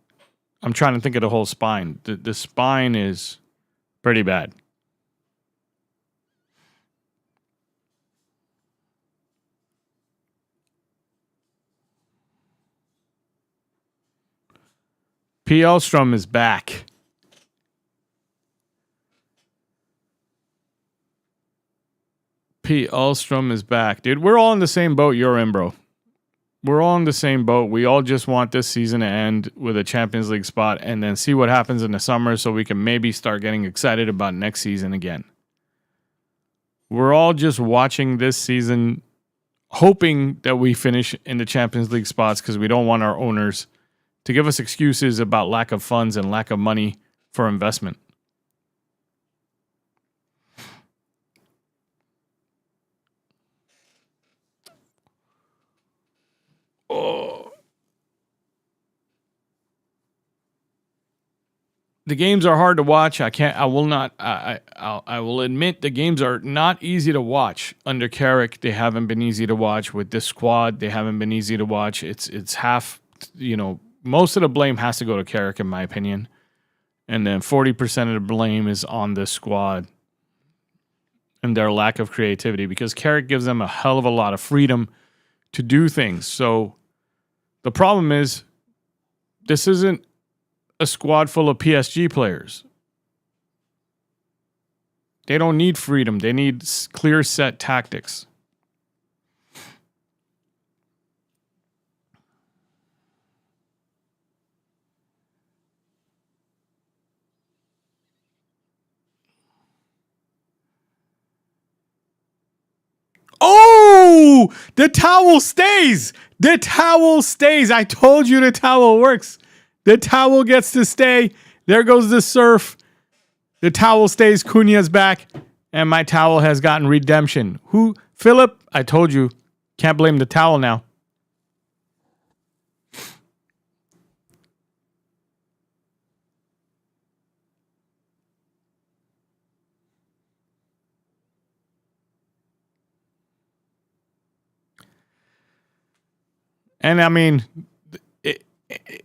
I'm trying to think of the whole spine. The spine is pretty bad. P. Elstrom is back. P. Elstrom is back. Dude, we're all in the same boat you're in, bro. We're all in the same boat. We all just want this season to end with a Champions League spot and then see what happens in the summer so we can maybe start getting excited about next season again. We're all just watching this season, hoping that we finish in the Champions League spots because we don't want our owners to give us excuses about lack of funds and lack of money for investment. Oh. The games are hard to watch. I will admit the games are not easy to watch. Under Carrick, they haven't been easy to watch. With this squad, they haven't been easy to watch. It's half, most of the blame has to go to Carrick, in my opinion. And then 40% of the blame is on this squad and their lack of creativity because Carrick gives them a hell of a lot of freedom to do things. So the problem is this isn't a squad full of PSG players. They don't need freedom. They need clear set tactics. Oh, the towel stays. The towel stays. I told you the towel works. The towel gets to stay. There goes the surf. The towel stays. Cunha's back. And my towel has gotten redemption. Who? Philip? I told you. Can't blame the towel now. And I mean,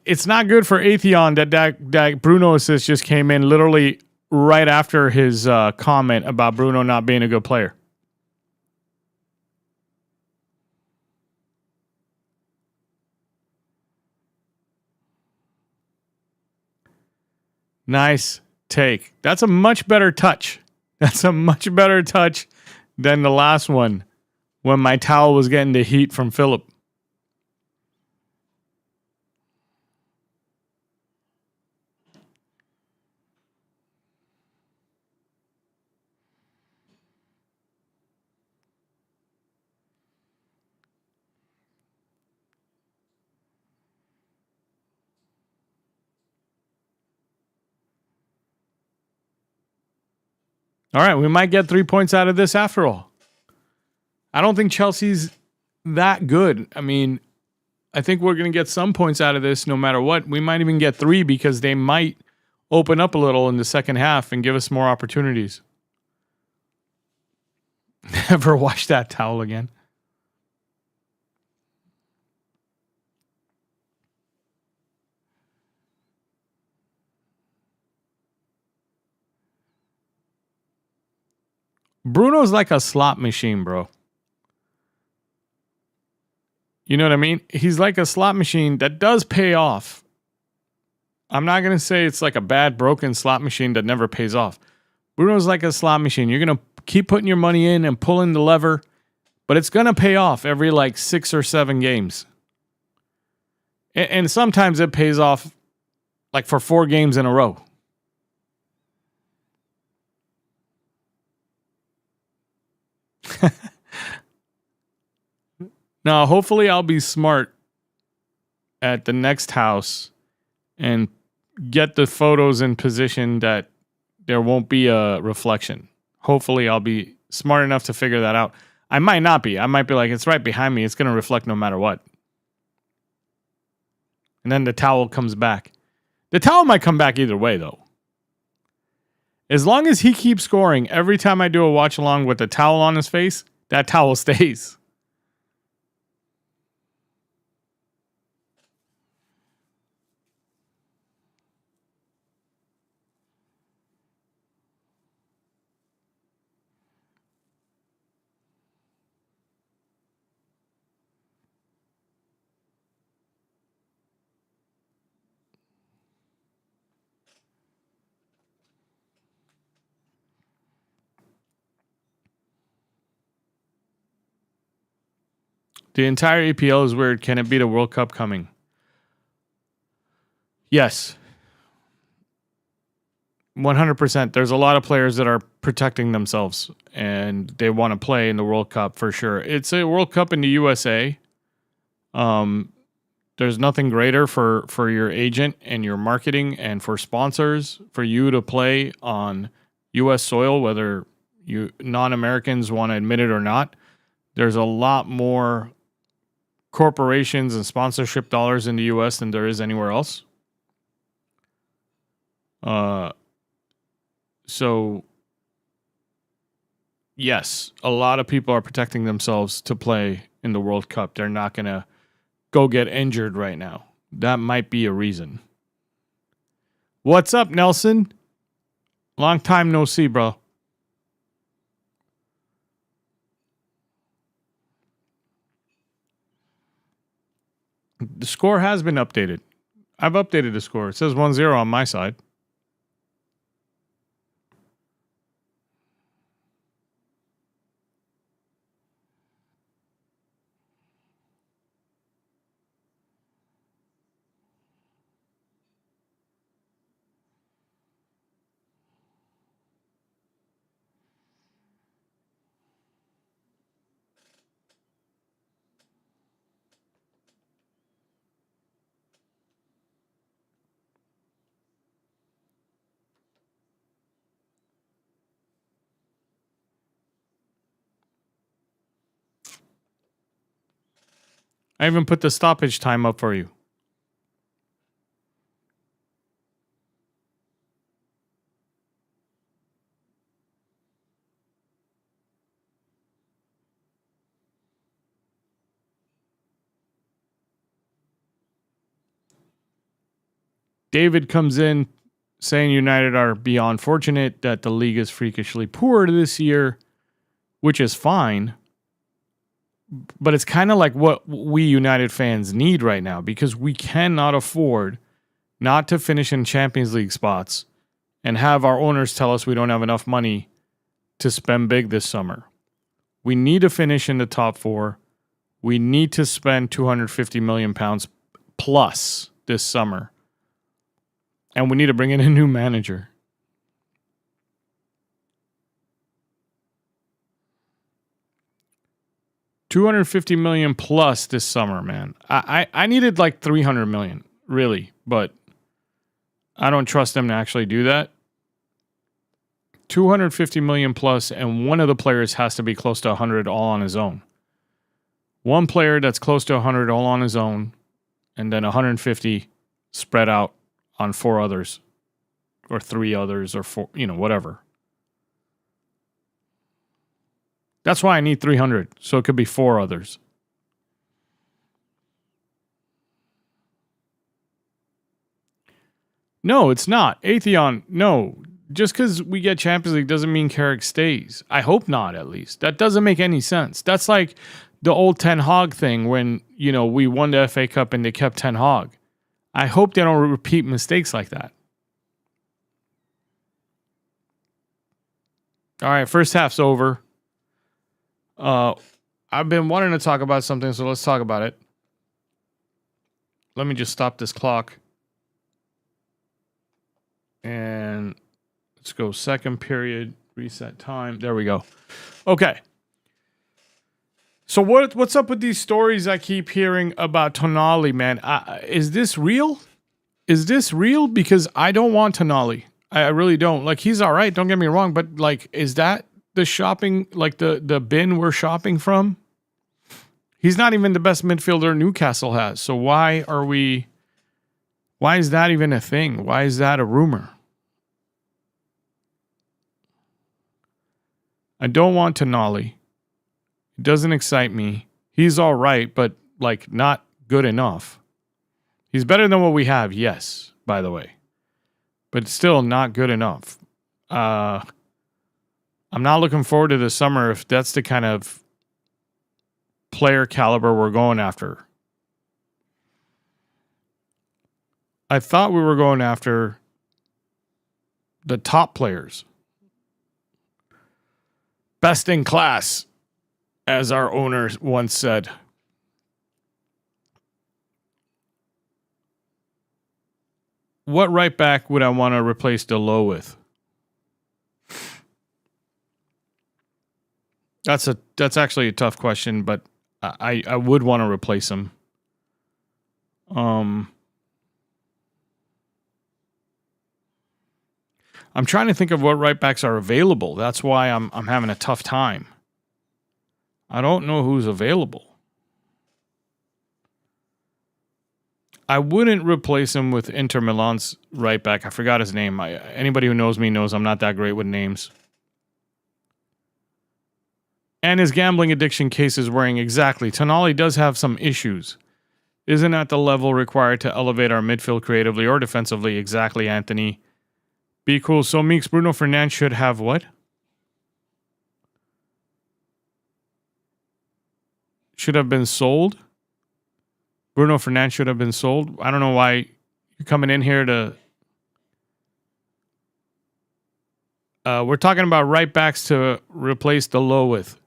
it's not good for Atheon that Bruno assist just came in literally right after his comment about Bruno not being a good player. Nice take. That's a much better touch. That's a much better touch than the last one when my towel was getting the heat from Philip. All right, we might get 3 points out of this after all. I don't think Chelsea's that good. I mean, I think we're going to get some points out of this no matter what. We might even get 3 because they might open up a little in the second half and give us more opportunities. Never wash that towel again. Bruno's like a slot machine, bro. You know what I mean? He's like a slot machine that does pay off. I'm not going to say it's like a bad, broken slot machine that never pays off. Bruno's like a slot machine. You're going to keep putting your money in and pulling the lever, but it's going to pay off every like 6 or 7 games. And sometimes it pays off like for 4 games in a row. Now, hopefully I'll be smart at the next house and get the photos in position that there won't be a reflection. Hopefully I'll be smart enough to figure that out. I might not be. I might be like, it's right behind me. It's going to reflect no matter what. And then the towel comes back. The towel might come back either way, though. As long as he keeps scoring every time I do a watch along with the towel on his face, that towel stays. The entire EPL is weird. Can it beat a World Cup coming? Yes. 100%. There's a lot of players that are protecting themselves and they want to play in the World Cup for sure. It's a World Cup in the USA. There's nothing greater for your agent and your marketing and for sponsors for you to play on US soil, whether you non-Americans want to admit it or not. There's a lot more corporations and sponsorship dollars in the US than there is anywhere else. So yes, a lot of people are protecting themselves to play in the World Cup. They're not going to go get injured right now. That might be a reason. What's up, Nelson? Long time no see, bro. The score has been updated. I've updated the score. It says 1-0 on my side. I even put the stoppage time up for you. David comes in saying United are beyond fortunate, that the league is freakishly poor this year, which is fine. But it's kind of like what we United fans need right now, because we cannot afford not to finish in Champions League spots and have our owners tell us we don't have enough money to spend big this summer. We need to finish in the top 4. We need to spend £250 million plus this summer. And we need to bring in a new manager. $250 million plus this summer, man. I needed like $300 million, really, but I don't trust them to actually do that. $250 million plus, and one of the players has to be close to 100 all on his own. One player that's close to 100 all on his own, and then 150 spread out on 4 others, or 3 others, or 4, whatever. That's why I need 300, so it could be 4 others. No, it's not. Atheon, no. Just because we get Champions League doesn't mean Carrick stays. I hope not, at least. That doesn't make any sense. That's like the old Ten Hag thing when, we won the FA Cup and they kept Ten Hag. I hope they don't repeat mistakes like that. All right, first half's over. I've been wanting to talk about something, so let's talk about it. Let me just stop this clock. And let's go second period, reset time. There we go. Okay. So what's up with these stories I keep hearing about Tonali, man? Is this real? Is this real? Because I don't want Tonali. I really don't. Like, he's all right, don't get me wrong, but like, is that the shopping, like the bin we're shopping from? He's not even the best midfielder Newcastle has. So why is that even a thing? Why is that a rumor? I don't want Tonali. It doesn't excite me. He's all right, but like not good enough. He's better than what we have, yes, by the way. But still not good enough. I'm not looking forward to the summer if that's the kind of player caliber we're going after. I thought we were going after the top players. Best in class, as our owner once said. What right back would I want to replace Delo with? That's actually a tough question, but I would want to replace him. I'm trying to think of what right backs are available. That's why I'm having a tough time. I don't know who's available. I wouldn't replace him with Inter Milan's right back. I forgot his name. Anybody who knows me knows I'm not that great with names. And his gambling addiction case is worrying exactly. Tonali does have some issues. Isn't at the level required to elevate our midfield creatively or defensively. Exactly, Anthony. Be cool. So Meeks, Bruno Fernandes should have what? Should have been sold? Bruno Fernandes should have been sold. I don't know why you're coming in here to... we're talking about right backs to replace Delo with.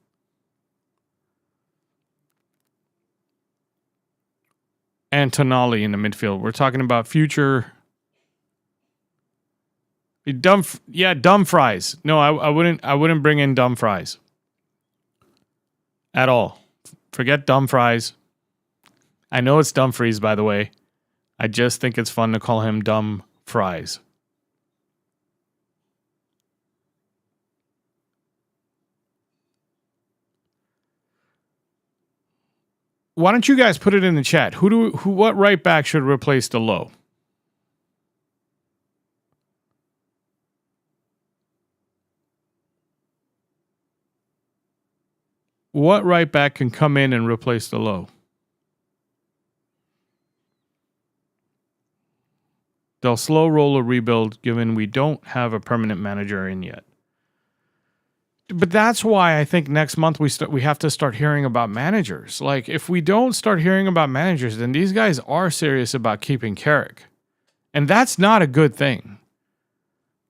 And Tonali in the midfield. We're talking about future... Dumfries. No, I wouldn't bring in Dumfries. At all. Forget Dumfries. I know it's Dumfries, by the way. I just think it's fun to call him Dumb Fries. Why don't you guys put it in the chat? What right back should replace Delo? What right back can come in and replace Delo? They'll slow roll a rebuild given we don't have a permanent manager in yet. But that's why I think next month we have to start hearing about managers. Like, if we don't start hearing about managers, then these guys are serious about keeping Carrick. And that's not a good thing.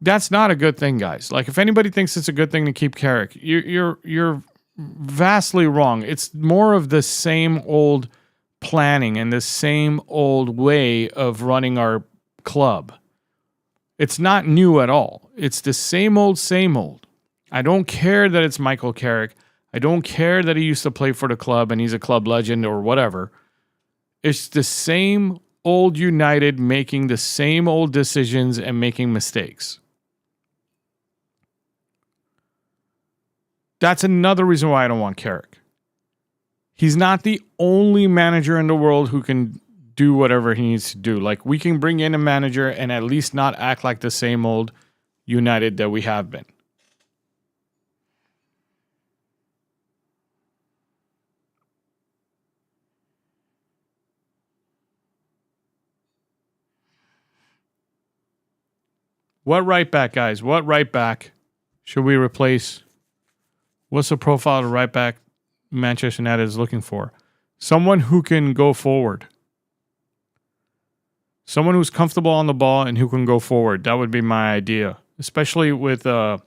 That's not a good thing, guys. Like, if anybody thinks it's a good thing to keep Carrick, you're vastly wrong. It's more of the same old planning and the same old way of running our club. It's not new at all. It's the same old, same old. I don't care that it's Michael Carrick. I don't care that he used to play for the club and he's a club legend or whatever. It's the same old United making the same old decisions and making mistakes. That's another reason why I don't want Carrick. He's not the only manager in the world who can do whatever he needs to do. Like, we can bring in a manager and at least not act like the same old United that we have been. What right back, guys? What right back should we replace? What's the profile of right back Manchester United is looking for. Someone who can go forward. Someone who's comfortable on the ball and who can go forward. That would be my idea, especially with a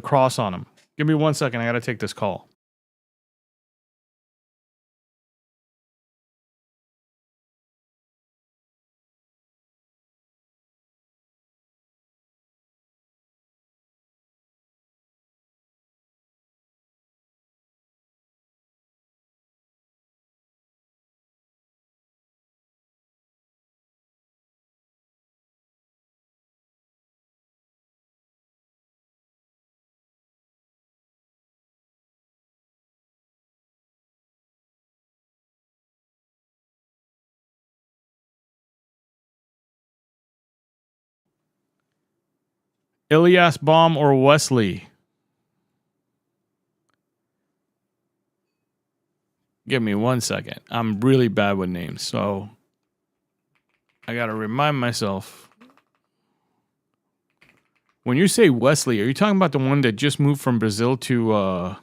cross on him. Give me 1 second. I got to take this call. Ilyas Baum or Wesley? Give me 1 second. I'm really bad with names, so I got to remind myself. When you say Wesley, are you talking about the one that just moved from Brazil to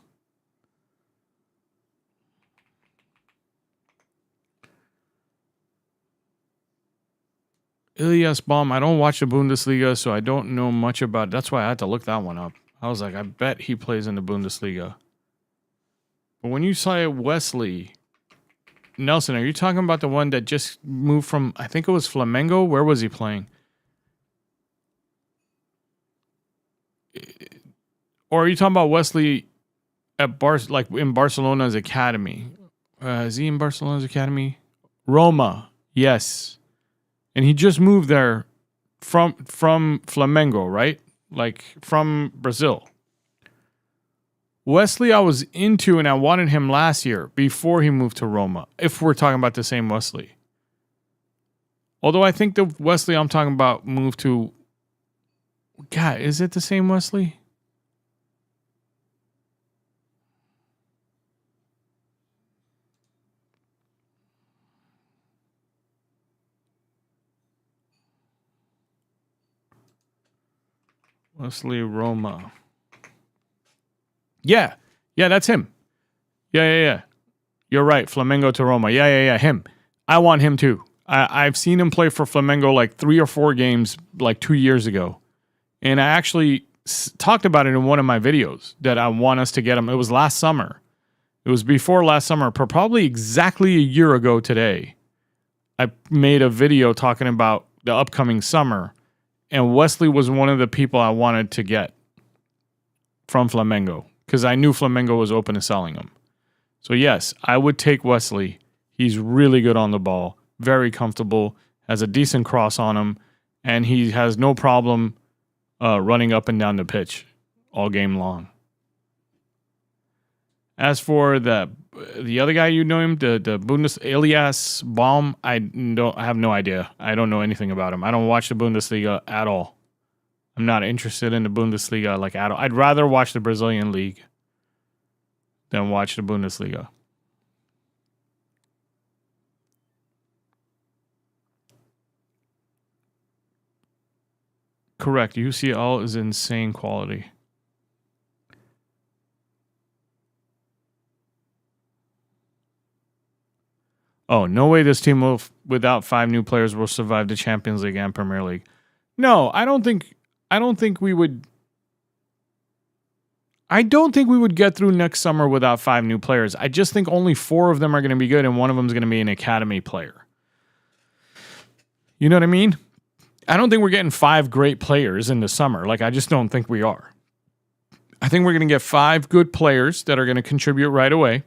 Ilyas Baum? I don't watch the Bundesliga, so I don't know much about it. That's why I had to look that one up. I was like, I bet he plays in the Bundesliga. But when you say Wesley, Nelson, are you talking about the one that just moved from, I think it was Flamengo? Where was he playing? Or are you talking about Wesley at like in Barcelona's academy? Is he in Barcelona's academy? Roma, yes. And he just moved there from Flamengo, right? Like from Brazil. Wesley I was into and I wanted him last year before he moved to Roma, if we're talking about the same Wesley. Although I think the Wesley I'm talking about moved to... God, is it the same Wesley? Wesley Roma. Yeah, that's him. Yeah. You're right. Flamengo to Roma. Yeah. Him. I want him too. I've seen him play for Flamengo like 3 or 4 games like 2 years ago. And I actually talked about it in one of my videos that I want us to get him. It was last summer. It was before last summer, probably exactly a year ago today. I made a video talking about the upcoming summer. And Wesley was one of the people I wanted to get from Flamengo because I knew Flamengo was open to selling him. So yes, I would take Wesley. He's really good on the ball, very comfortable, has a decent cross on him, and he has no problem running up and down the pitch all game long. As for the other guy, you know him, the Ilyas Baum, I have no idea. I don't know anything about him. I don't watch the Bundesliga at all. I'm not interested in the Bundesliga like at all. I'd rather watch the Brazilian league than watch the Bundesliga. Correct. UCL is insane quality. Oh, no way this team will, without 5 new players, will survive the Champions League and Premier League. No, I don't think we would. I don't think we would get through next summer without 5 new players. I just think only 4 of them are going to be good and one of them is going to be an academy player. You know what I mean? I don't think we're getting 5 great players in the summer. Like, I just don't think we are. I think we're going to get 5 good players that are going to contribute right away.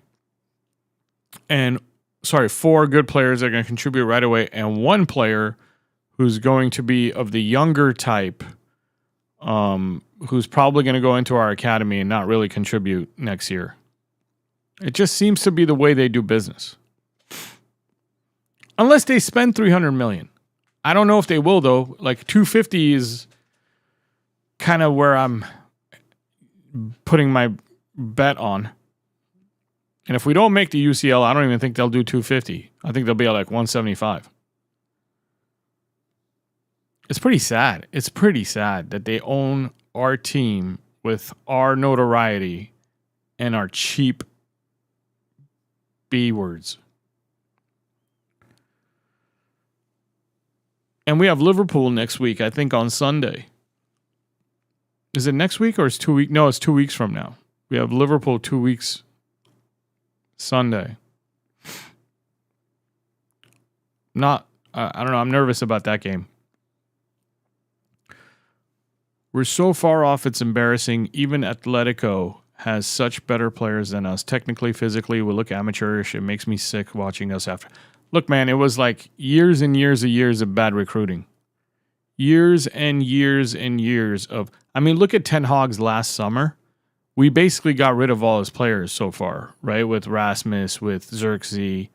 And 4 good players that are going to contribute right away, and 1 player who's going to be of the younger type, who's probably going to go into our academy and not really contribute next year. It just seems to be the way they do business. Unless they spend $300 million. I don't know if they will, though. Like, 250 is kind of where I'm putting my bet on. And if we don't make the UCL, I don't even think they'll do 250. I think they'll be at like 175. It's pretty sad. It's pretty sad that they own our team with our notoriety and our cheap B words. And we have Liverpool next week, I think on Sunday. Is it next week or is 2 weeks? No, it's 2 weeks from now. We have Liverpool 2 weeks Sunday. I don't know. I'm nervous about that game. We're so far off, it's embarrassing. Even Atletico has such better players than us. Technically, physically, we look amateurish. It makes me sick watching us after. Look, man, it was like years and years of bad recruiting. Years and years and years of... I mean, look at Ten Hag's last summer. We basically got rid of all his players so far, right? With Rasmus, with Xerxes.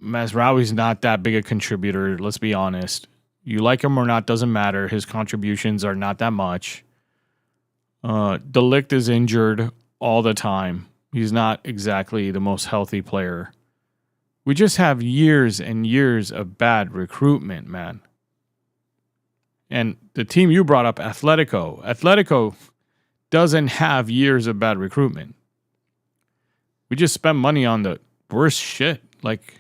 Mazraoui's not that big a contributor, let's be honest. You like him or not, doesn't matter. His contributions are not that much. De Ligt is injured all the time. He's not exactly the most healthy player. We just have years and years of bad recruitment, man. And the team you brought up, Atletico doesn't have years of bad recruitment. We just spend money on the worst shit. Like,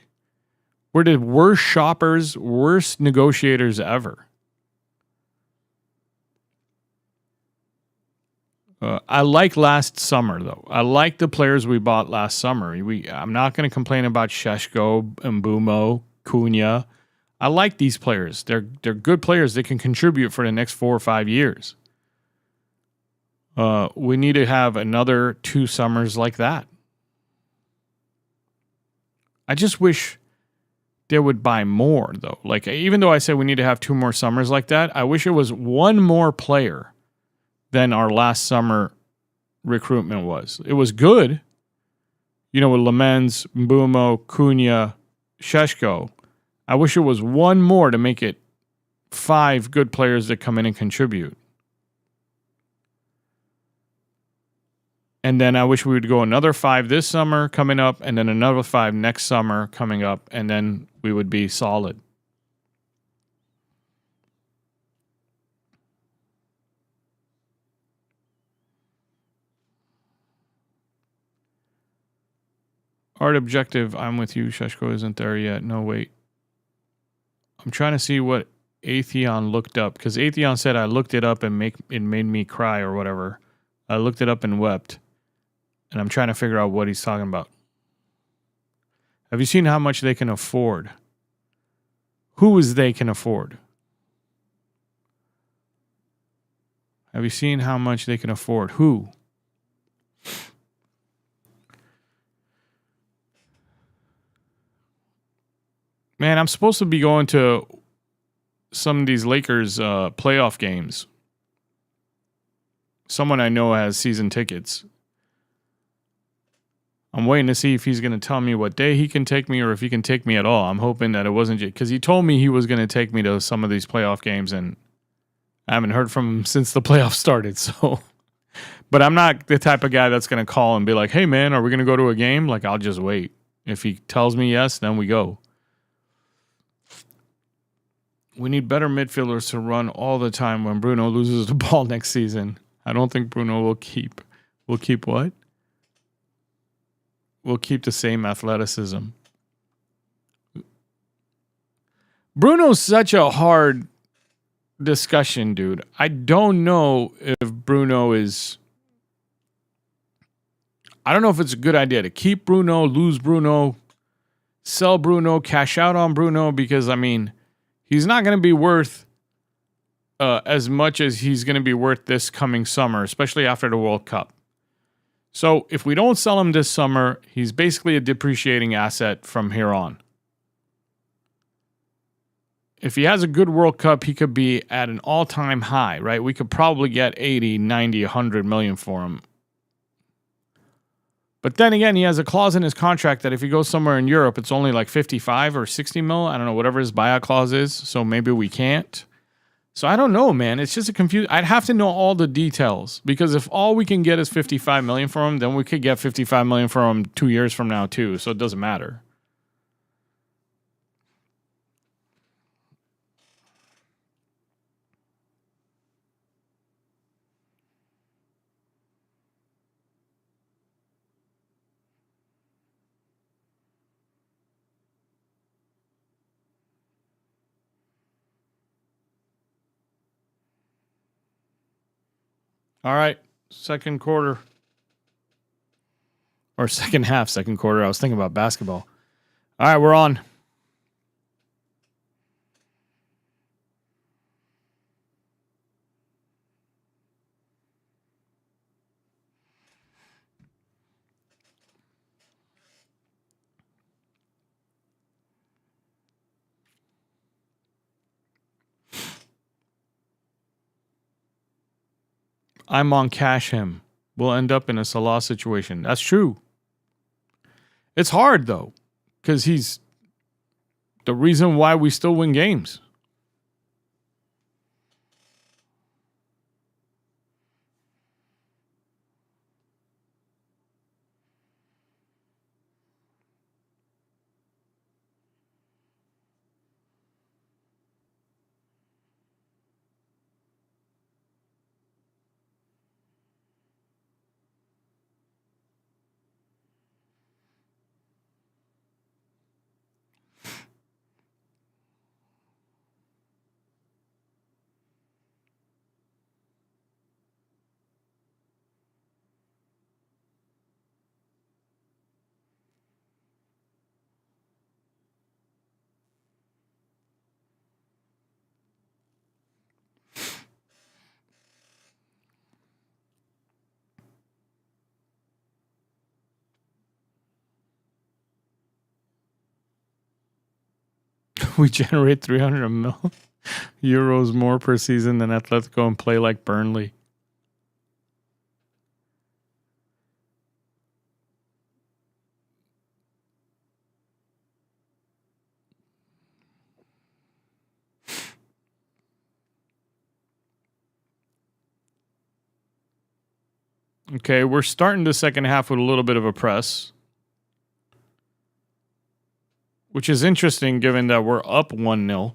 we're the worst shoppers, worst negotiators ever. I like last summer, though. I like the players we bought last summer. I'm not going to complain about Šeško, Mbumo, Cunha. I like these players. They're good players that can contribute for the next 4 or 5 years. We need to have another 2 summers like that. I just wish they would buy more, though. Like, even though I say we need to have 2 more summers like that, I wish it was 1 more player than our last summer recruitment was. It was good, with Lamens, Mbumo, Cunha, Šeško. I wish it was 1 more to make it 5 good players that come in and contribute. And then I wish we would go another 5 this summer coming up, and then another 5 next summer coming up, and then we would be solid. Art objective, I'm with you. Šeško isn't there yet. No, wait. I'm trying to see what Atheon looked up, because Atheon said I looked it up and it made me cry or whatever. I looked it up and wept. And I'm trying to figure out what he's talking about. Have you seen how much they can afford? Who is they can afford? Have you seen how much they can afford? Who? Man, I'm supposed to be going to some of these Lakers playoff games. Someone I know has season tickets. I'm waiting to see if he's going to tell me what day he can take me or if he can take me at all. I'm hoping that it wasn't because he told me he was going to take me to some of these playoff games, and I haven't heard from him since the playoffs started. So, but I'm not the type of guy that's going to call and be like, "Hey, man, are we going to go to a game?" Like, I'll just wait. If he tells me yes, then we go. We need better midfielders to run all the time when Bruno loses the ball next season. I don't think Bruno will keep. Will keep what? We'll keep the same athleticism. Bruno's such a hard discussion, dude. I don't know if Bruno is... I don't know if it's a good idea to keep Bruno, lose Bruno, sell Bruno, cash out on Bruno, because, I mean, he's not going to be worth as much as he's going to be worth this coming summer, especially after the World Cup. So if we don't sell him this summer, he's basically a depreciating asset from here on. If he has a good World Cup, he could be at an all-time high, right? We could probably get 80, 90, 100 million for him. But then again, he has a clause in his contract that if he goes somewhere in Europe, it's only like 55 or 60 mil. I don't know, whatever his buyout clause is. So maybe we can't. So I don't know, man. It's just a confuse. I'd have to know all the details, because if all we can get is 55 million for him, then we could get 55 million for him 2 years from now too. So it doesn't matter. All right. Second quarter. Or second half, second quarter. I was thinking about basketball. All right, we're on. I'm on cash him. We'll end up in a Salah situation. That's true. It's hard though, because he's the reason why we still win games. We generate 300 mil euros more per season than Atletico and play like Burnley. Okay, we're starting the second half with a little bit of a press, which is interesting given that we're up 1-0.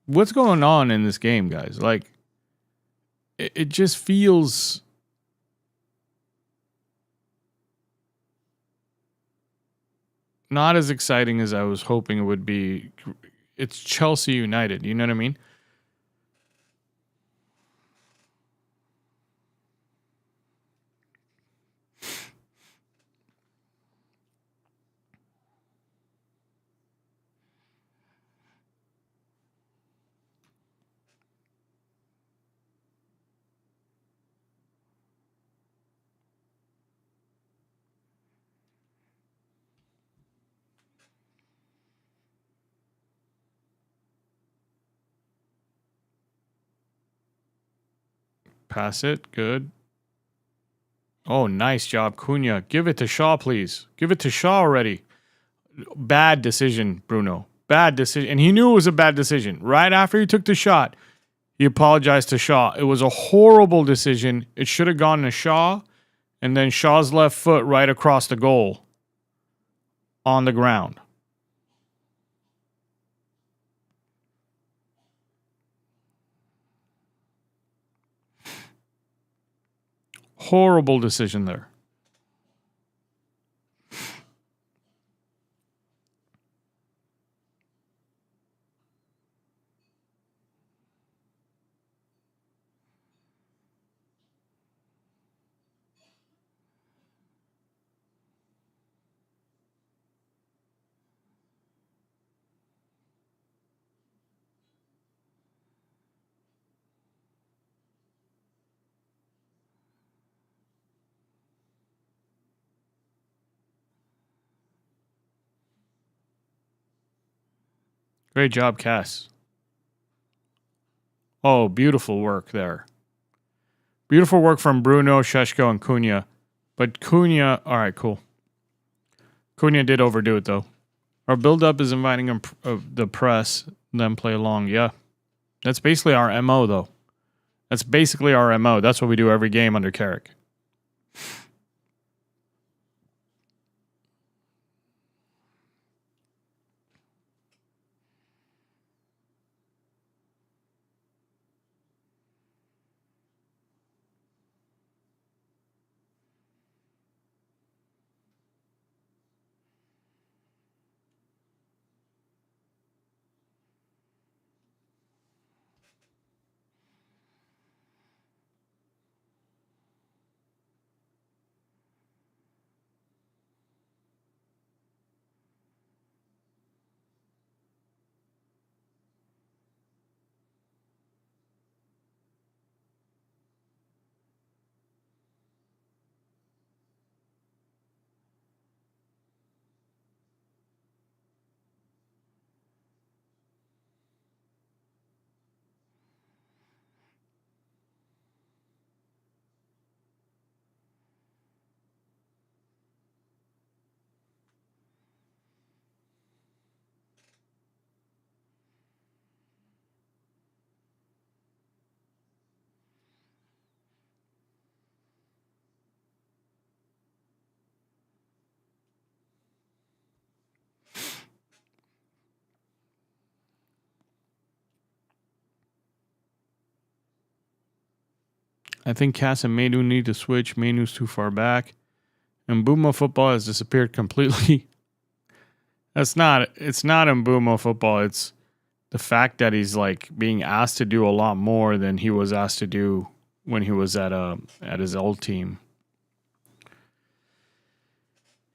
what's going on in this game, guys? Like, it just feels not as exciting as I was hoping it would be. It's Chelsea United. You know what I mean? Pass it. Good. Oh, nice job, Cunha. Give it to Shaw, please. Give it to Shaw already. Bad decision, Bruno. Bad decision. And he knew it was a bad decision. Right after he took the shot, he apologized to Shaw. It was a horrible decision. It should have gone to Shaw. And then Shaw's left foot right across the goal on the ground. Horrible decision there. Great job, Cass. Oh, beautiful work there. Beautiful work from Bruno, Sheshko, and Cunha. But Cunha, all right, cool. Cunha did overdo it, though. Our build-up is inviting the press, then play along. Yeah. That's basically our MO, though. That's basically our MO. That's what we do every game under Carrick. I think Cass and Mainu need to switch. Mainu's too far back. And Mbuma football has disappeared completely. It's not Mbuma football. It's the fact that he's like being asked to do a lot more than he was asked to do when he was at his old team.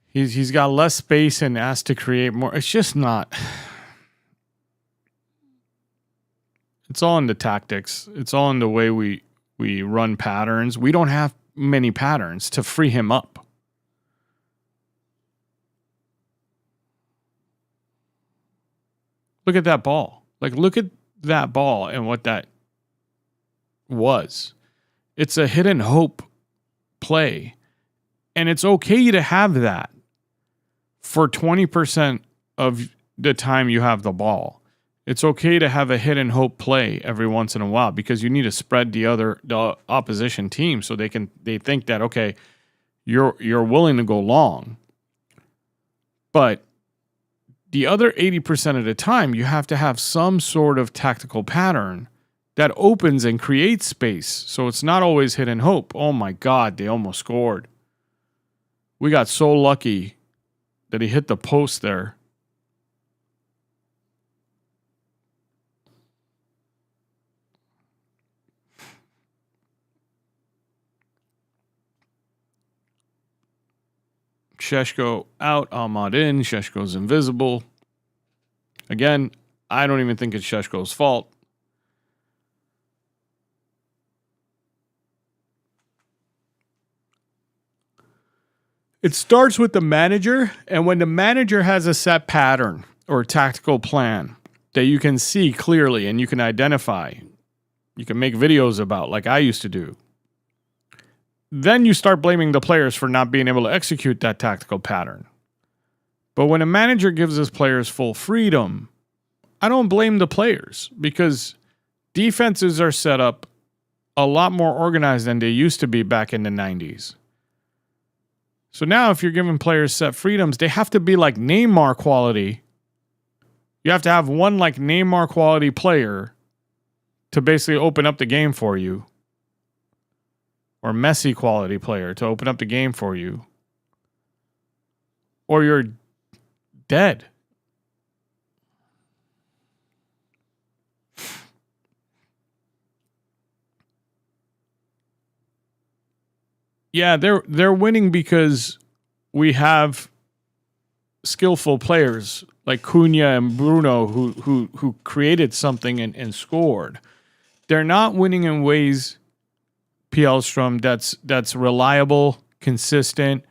He's got less space and asked to create more. It's just not. It's all in the tactics. It's all in the way we run patterns. We don't have many patterns to free him up. Look at that ball. Like, look at that ball and what that was. It's a hidden hope play. And it's okay to have that for 20% of the time you have the ball. It's okay to have a hidden hope play every once in a while because you need to spread the opposition team so they think that, okay, you're willing to go long. But the other 80% of the time, you have to have some sort of tactical pattern that opens and creates space. So it's not always hit and hope. Oh my God, they almost scored. We got so lucky that he hit the post there. Šeško out, Ahmad in. Šeško's invisible. Again, I don't even think it's Šeško's fault. It starts with the manager, and when the manager has a set pattern or tactical plan that you can see clearly and you can identify, you can make videos about like I used to do, then you start blaming the players for not being able to execute that tactical pattern. But when a manager gives his players full freedom, I don't blame the players because defenses are set up a lot more organized than they used to be back in the 90s. So now if you're giving players set freedoms, they have to be like Neymar quality. You have to have one like Neymar quality player to basically open up the game for you. Or Messi quality player to open up the game for you. Or you're dead. Yeah, they're winning because we have skillful players like Cunha and Bruno who created something and scored. They're not winning in ways, Pielstrom, that's reliable, consistent,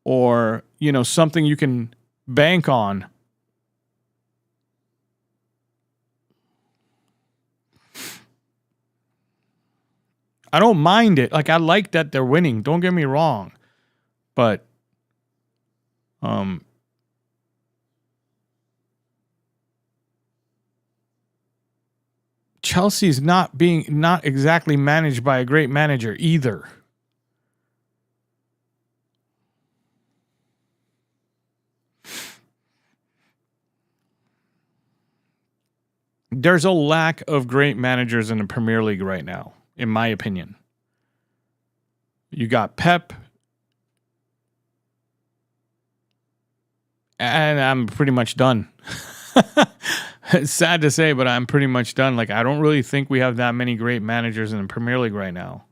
or something you can bank on. I don't mind it. Like I like that they're winning. Don't get me wrong, but Chelsea's not exactly managed by a great manager either. There's a lack of great managers in the Premier League right now, in my opinion. You got Pep, and I'm pretty much done. It's sad to say, but I'm pretty much done. Like, I don't really think we have that many great managers in the Premier League right now.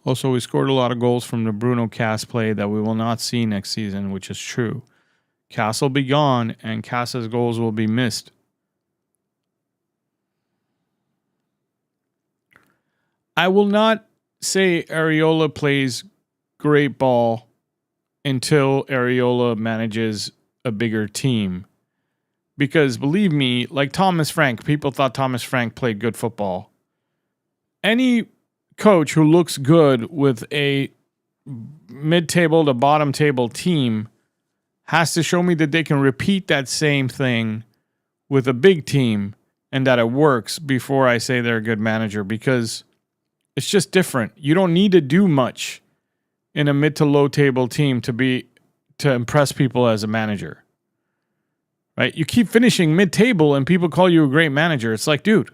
Also, we scored a lot of goals from the Bruno Cass play that we will not see next season, which is true. Cass will be gone, and Cass's goals will be missed. I will not say Areola plays great ball until Areola manages a bigger team. Because believe me, like Thomas Frank, people thought Thomas Frank played good football. Any coach who looks good with a mid-table to bottom-table team has to show me that they can repeat that same thing with a big team and that it works before I say they're a good manager, because it's just different. You don't need to do much in a mid to low table team to impress people as a manager. Right? You keep finishing mid-table and people call you a great manager. It's like, dude,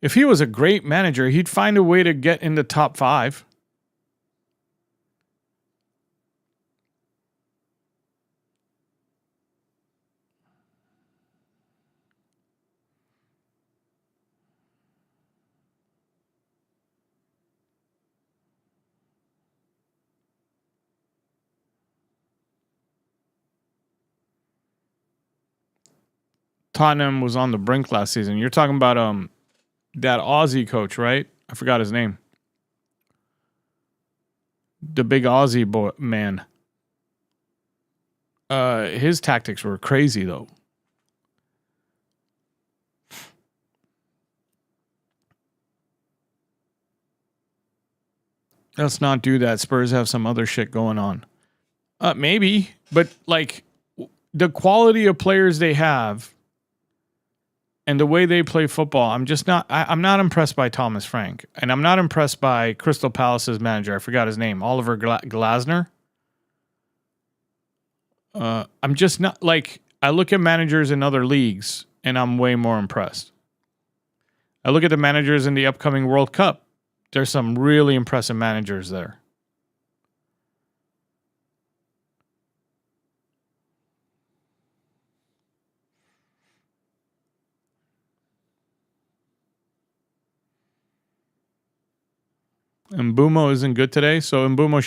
if he was a great manager, he'd find a way to get in the top 5. Tottenham was on the brink last season. You're talking about that Aussie coach, right? I forgot his name. The big Aussie boy man. His tactics were crazy though. Let's not do that. Spurs have some other shit going on. Maybe, but like the quality of players they have and the way they play football, I'm just not. I'm not impressed by Thomas Frank, and I'm not impressed by Crystal Palace's manager. I forgot his name, Oliver Glasner. I'm just not like. I look at managers in other leagues, and I'm way more impressed. I look at the managers in the upcoming World Cup. There's some really impressive managers there. And Mbumo isn't good today, so Mbumo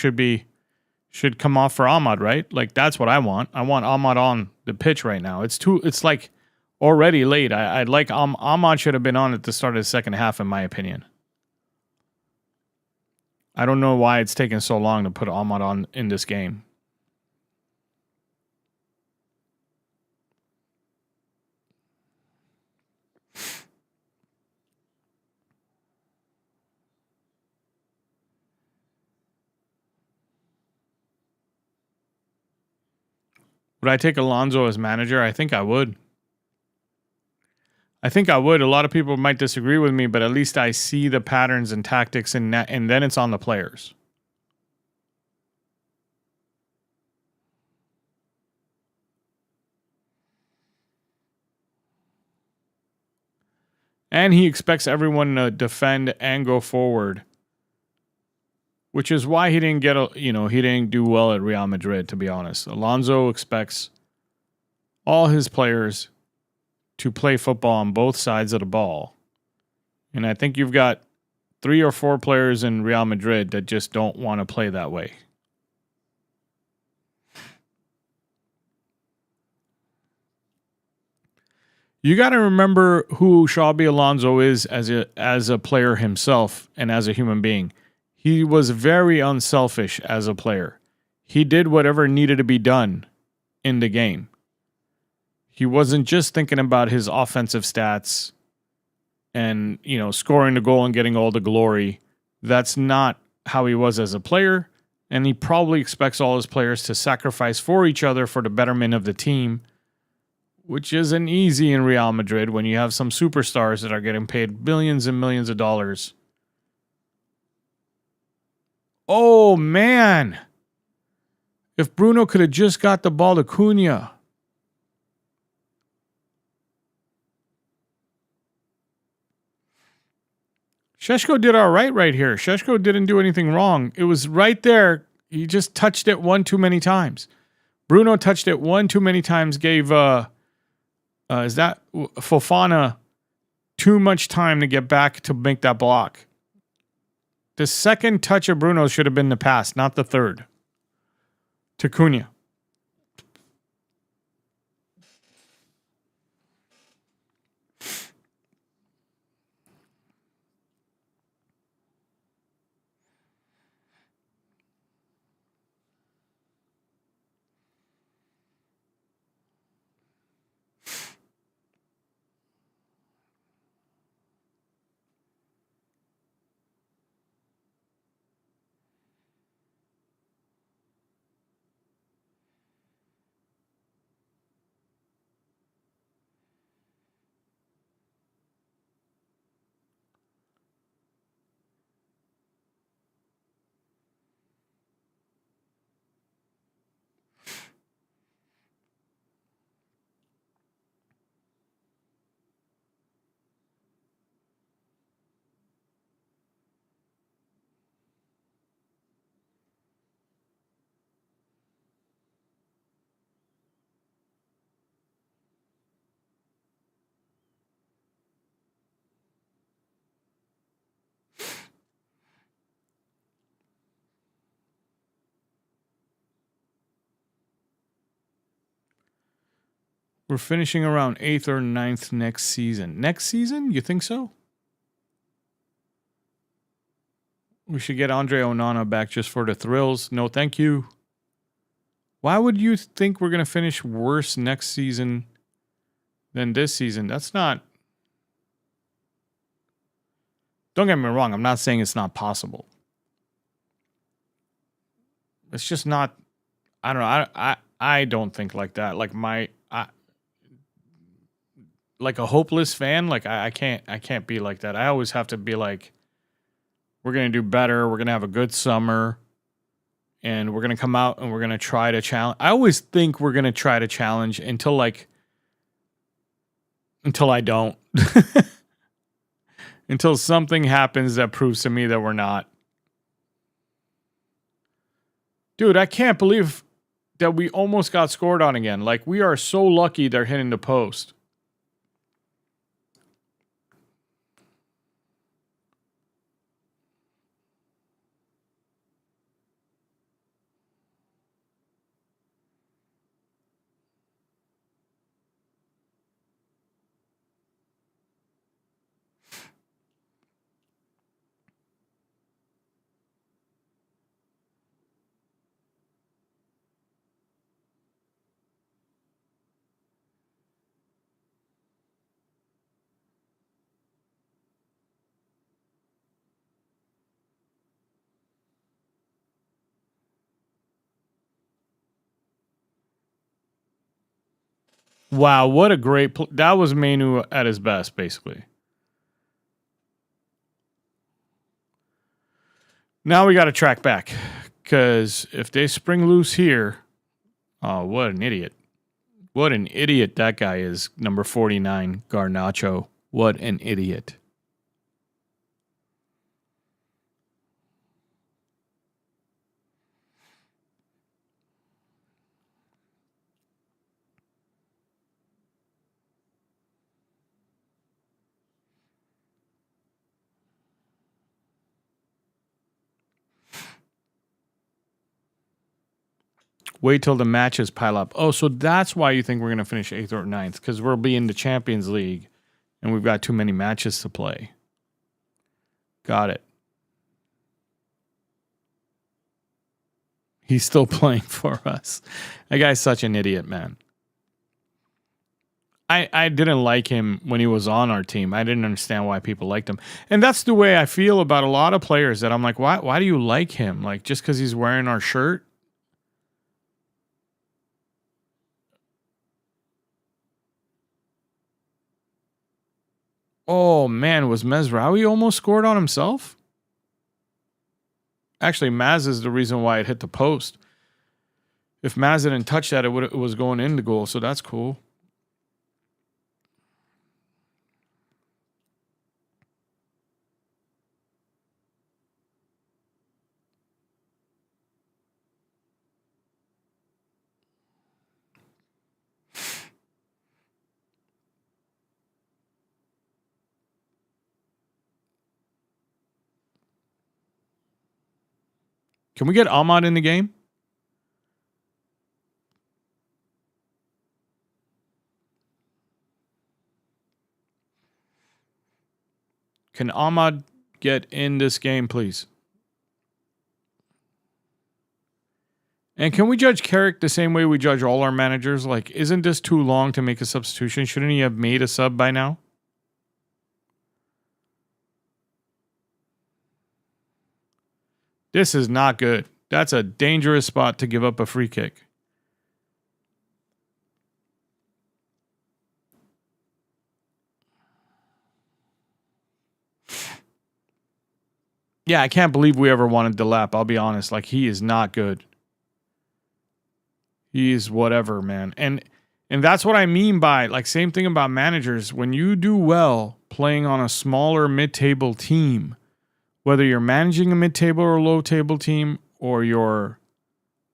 should come off for Ahmad, right? Like that's what I want. I want Ahmad on the pitch right now. It's like already late. I'd like Ahmad should have been on at the start of the second half, in my opinion. I don't know why it's taken so long to put Ahmad on in this game. Would I take Alonso as manager? I think I would. A lot of people might disagree with me, but at least I see the patterns and tactics, and then it's on the players. And he expects everyone to defend and go forward, which is why he didn't he didn't do well at Real Madrid, to be honest. Alonso expects all his players to play football on both sides of the ball. And I think you've got 3 or 4 players in Real Madrid that just don't want to play that way. You got to remember who Xabi Alonso is as a player himself and as a human being. He was very unselfish as a player. He did whatever needed to be done in the game. He wasn't just thinking about his offensive stats and, scoring the goal and getting all the glory. That's not how he was as a player, and he probably expects all his players to sacrifice for each other for the betterment of the team, which isn't easy in Real Madrid when you have some superstars that are getting paid billions and millions of dollars. Oh, man. If Bruno could have just got the ball to Cunha. Šeško did all right here. Šeško didn't do anything wrong. It was right there. He just touched it one too many times. Bruno touched it one too many times, gave Fofana too much time to get back to make that block. The second touch of Bruno should have been the pass, not the third. To Cunha. We're finishing around 8th or 9th next season. Next season? You think so? We should get Andre Onana back just for the thrills. No, thank you. Why would you think we're going to finish worse next season than this season? That's not... Don't get me wrong. I'm not saying it's not possible. It's just not... I don't know. I don't think like that. Like like a hopeless fan. Like I can't be like that. I always have to be like, we're going to do better. We're going to have a good summer. And we're going to come out and we're going to try to challenge. I always think we're going to try to challenge until I don't. Until something happens that proves to me that we're not. Dude, I can't believe that we almost got scored on again. Like, we are so lucky they're hitting the post. Wow, what a great... that was Manu at his best, basically. Now we got to track back. Because if they spring loose here... Oh, what an idiot. What an idiot that guy is. Number 49, Garnacho. What an idiot. Wait till the matches pile up. Oh, so that's why you think we're going to finish 8th or 9th. Because we'll be in the Champions League. And we've got too many matches to play. Got it. He's still playing for us. That guy's such an idiot, man. I didn't like him when he was on our team. I didn't understand why people liked him. And that's the way I feel about a lot of players that I'm like, why do you like him? Like, just because he's wearing our shirt? Oh, man, was Mezraoui almost scored on himself? Actually, Maz is the reason why it hit the post. If Maz didn't touch that, it was going in the goal, so that's cool. Can we get Ahmad in the game? Can Ahmad get in this game, please? And can we judge Carrick the same way we judge all our managers? Like, isn't this too long to make a substitution? Shouldn't he have made a sub by now? This is not good. That's a dangerous spot to give up a free kick. Yeah, I can't believe we ever wanted Delap. I'll be honest. Like, he is not good. He is whatever, man. And that's what I mean by, like, same thing about managers. When you do well playing on a smaller mid-table team, whether you're managing a mid-table or low-table team, or you're...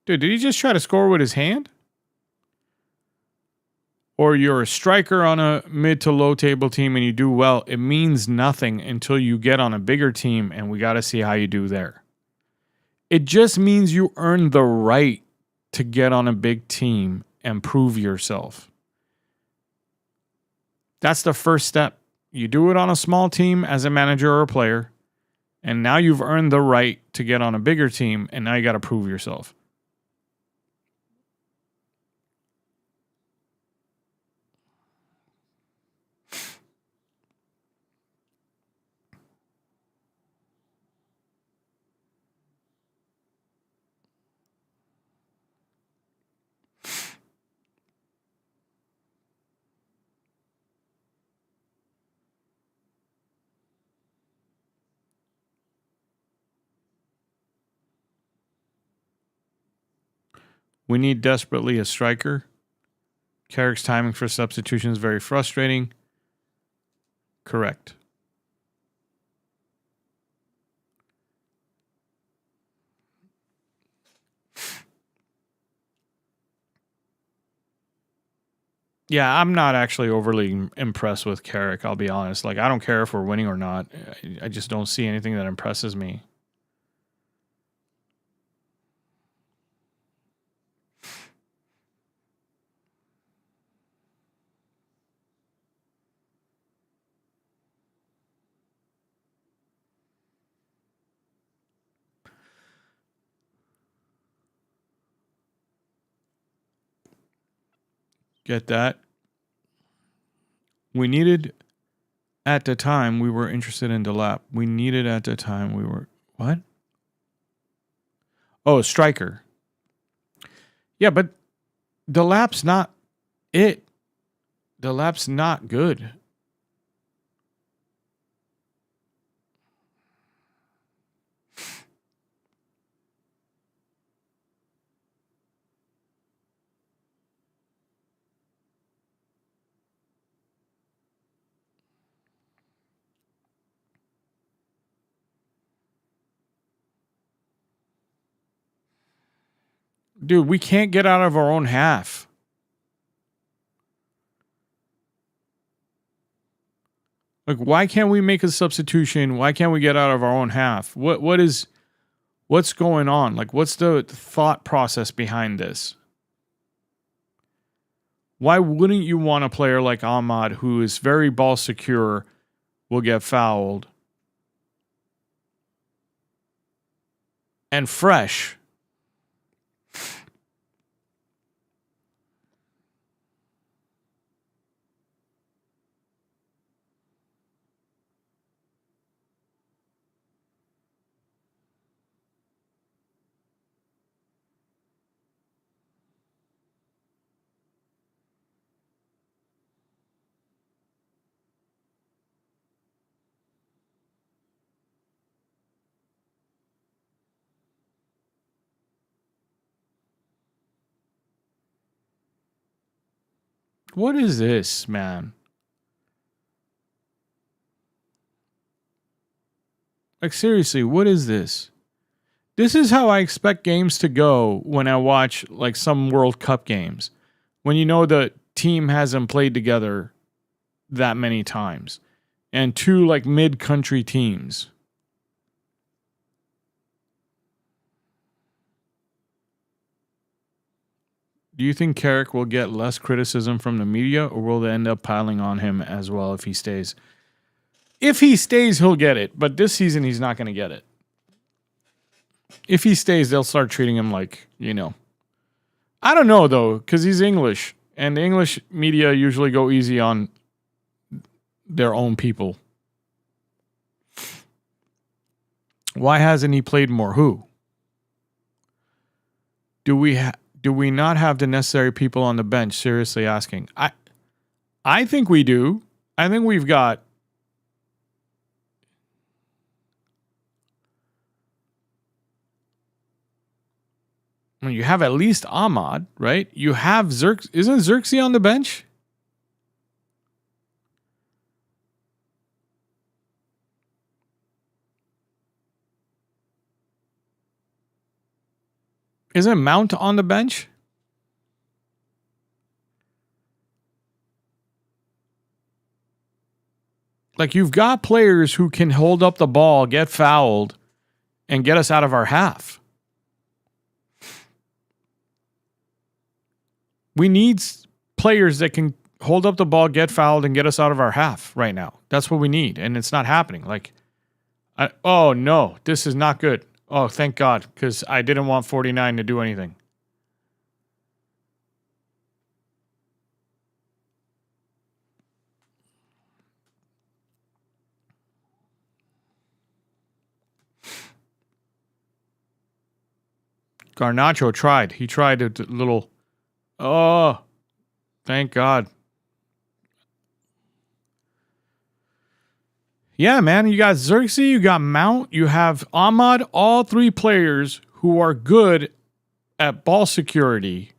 Dude, did he just try to score with his hand? Or you're a striker on a mid to low table team and you do well, it means nothing until you get on a bigger team, and we got to see how you do there. It just means you earn the right to get on a big team and prove yourself. That's the first step. You do it on a small team as a manager or a player. And now you've earned the right to get on a bigger team, and now you got to prove yourself. We need desperately a striker. Carrick's timing for substitution is very frustrating. Correct. Yeah, I'm not actually overly impressed with Carrick, I'll be honest. Like, I don't care if we're winning or not. I just don't see anything that impresses me. Get that? We needed, at the time, we were interested in Delap. We needed at the time, we were, what? Oh, striker. Yeah, but Delap's not it. Delap's not good. Dude, we can't get out of our own half. Like, why can't we make a substitution? Why can't we get out of our own half? What's going on? Like, what's the thought process behind this? Why wouldn't you want a player like Ahmad, who is very ball secure, will get fouled, and fresh? What is this, man? Like, seriously, what is this? This is how I expect games to go when I watch, like, some World Cup games. When you know the team hasn't played together that many times. And two, like, mid-country teams. Do you think Carrick will get less criticism from the media, or will they end up piling on him as well if he stays? If he stays, he'll get it. But this season, he's not going to get it. If he stays, they'll start treating him like, you know. I don't know, though, because he's English. And the English media usually go easy on their own people. Why hasn't he played more? Who? Do we not have the necessary people on the bench? Seriously asking. I think we do. I think we've got. I mean, you have at least Ahmad, right? You have Xerxes. Isn't Xerxes on the bench? Isn't Mount on the bench? Like, you've got players who can hold up the ball, get fouled, and get us out of our half. We need players that can hold up the ball, get fouled, and get us out of our half right now. That's what we need, and it's not happening. Like, Oh, no. This is not good. Oh, thank God, because I didn't want 49 to do anything. Garnacho tried. He tried a little. Oh, thank God. Yeah, man. You got Xerxes, you got Mount, you have Ahmad, all three players who are good at ball security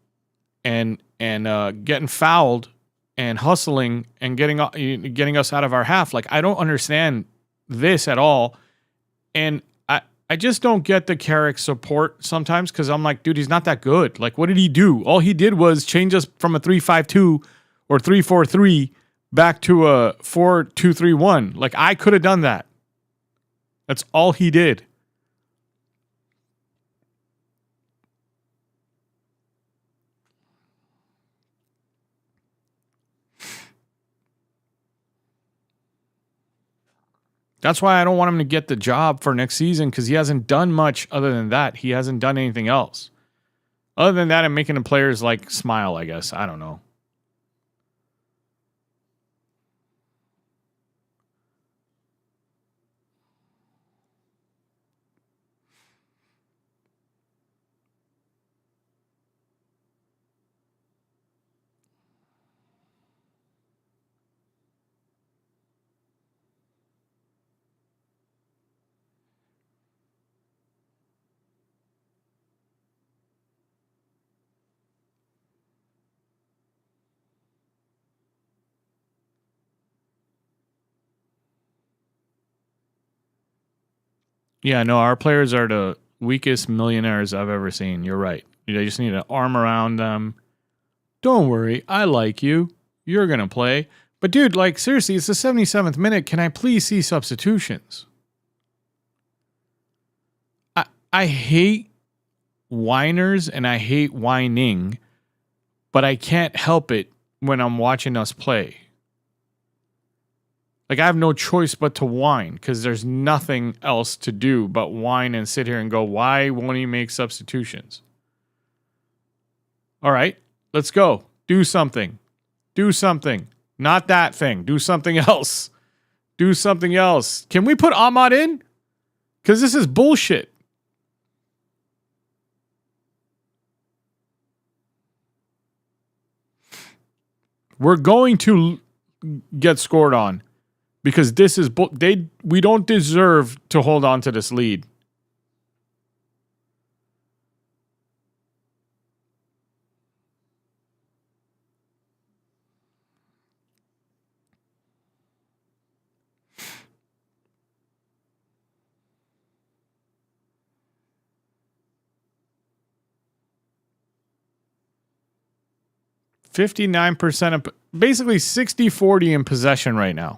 and getting fouled and hustling and getting us out of our half. Like, I don't understand this at all. And I just don't get the Carrick support sometimes because I'm like, dude, he's not that good. Like, what did he do? All he did was change us from a 3-5-2 or 3-4-3 back to a 4-2-3-1. Like, I could have done that. That's all he did. That's why I don't want him to get the job for next season because he hasn't done much other than that. He hasn't done anything else. Other than that, I'm making the players like smile, I guess. I don't know. Yeah, no, our players are the weakest millionaires I've ever seen. You're right. You just need an arm around them. Don't worry, I like you. You're going to play. But dude, like seriously, it's the 77th minute. Can I please see substitutions? I hate whiners and I hate whining, but I can't help it when I'm watching us play. Like, I have no choice but to whine because there's nothing else to do but whine and sit here and go, why won't he make substitutions? All right, let's go. Do something. Do something. Not that thing. Do something else. Do something else. Can we put Ahmad in? Because this is bullshit. We're going to get scored on. Because this is we don't deserve to hold on to this lead. %59% of basically 60-40 in possession right now.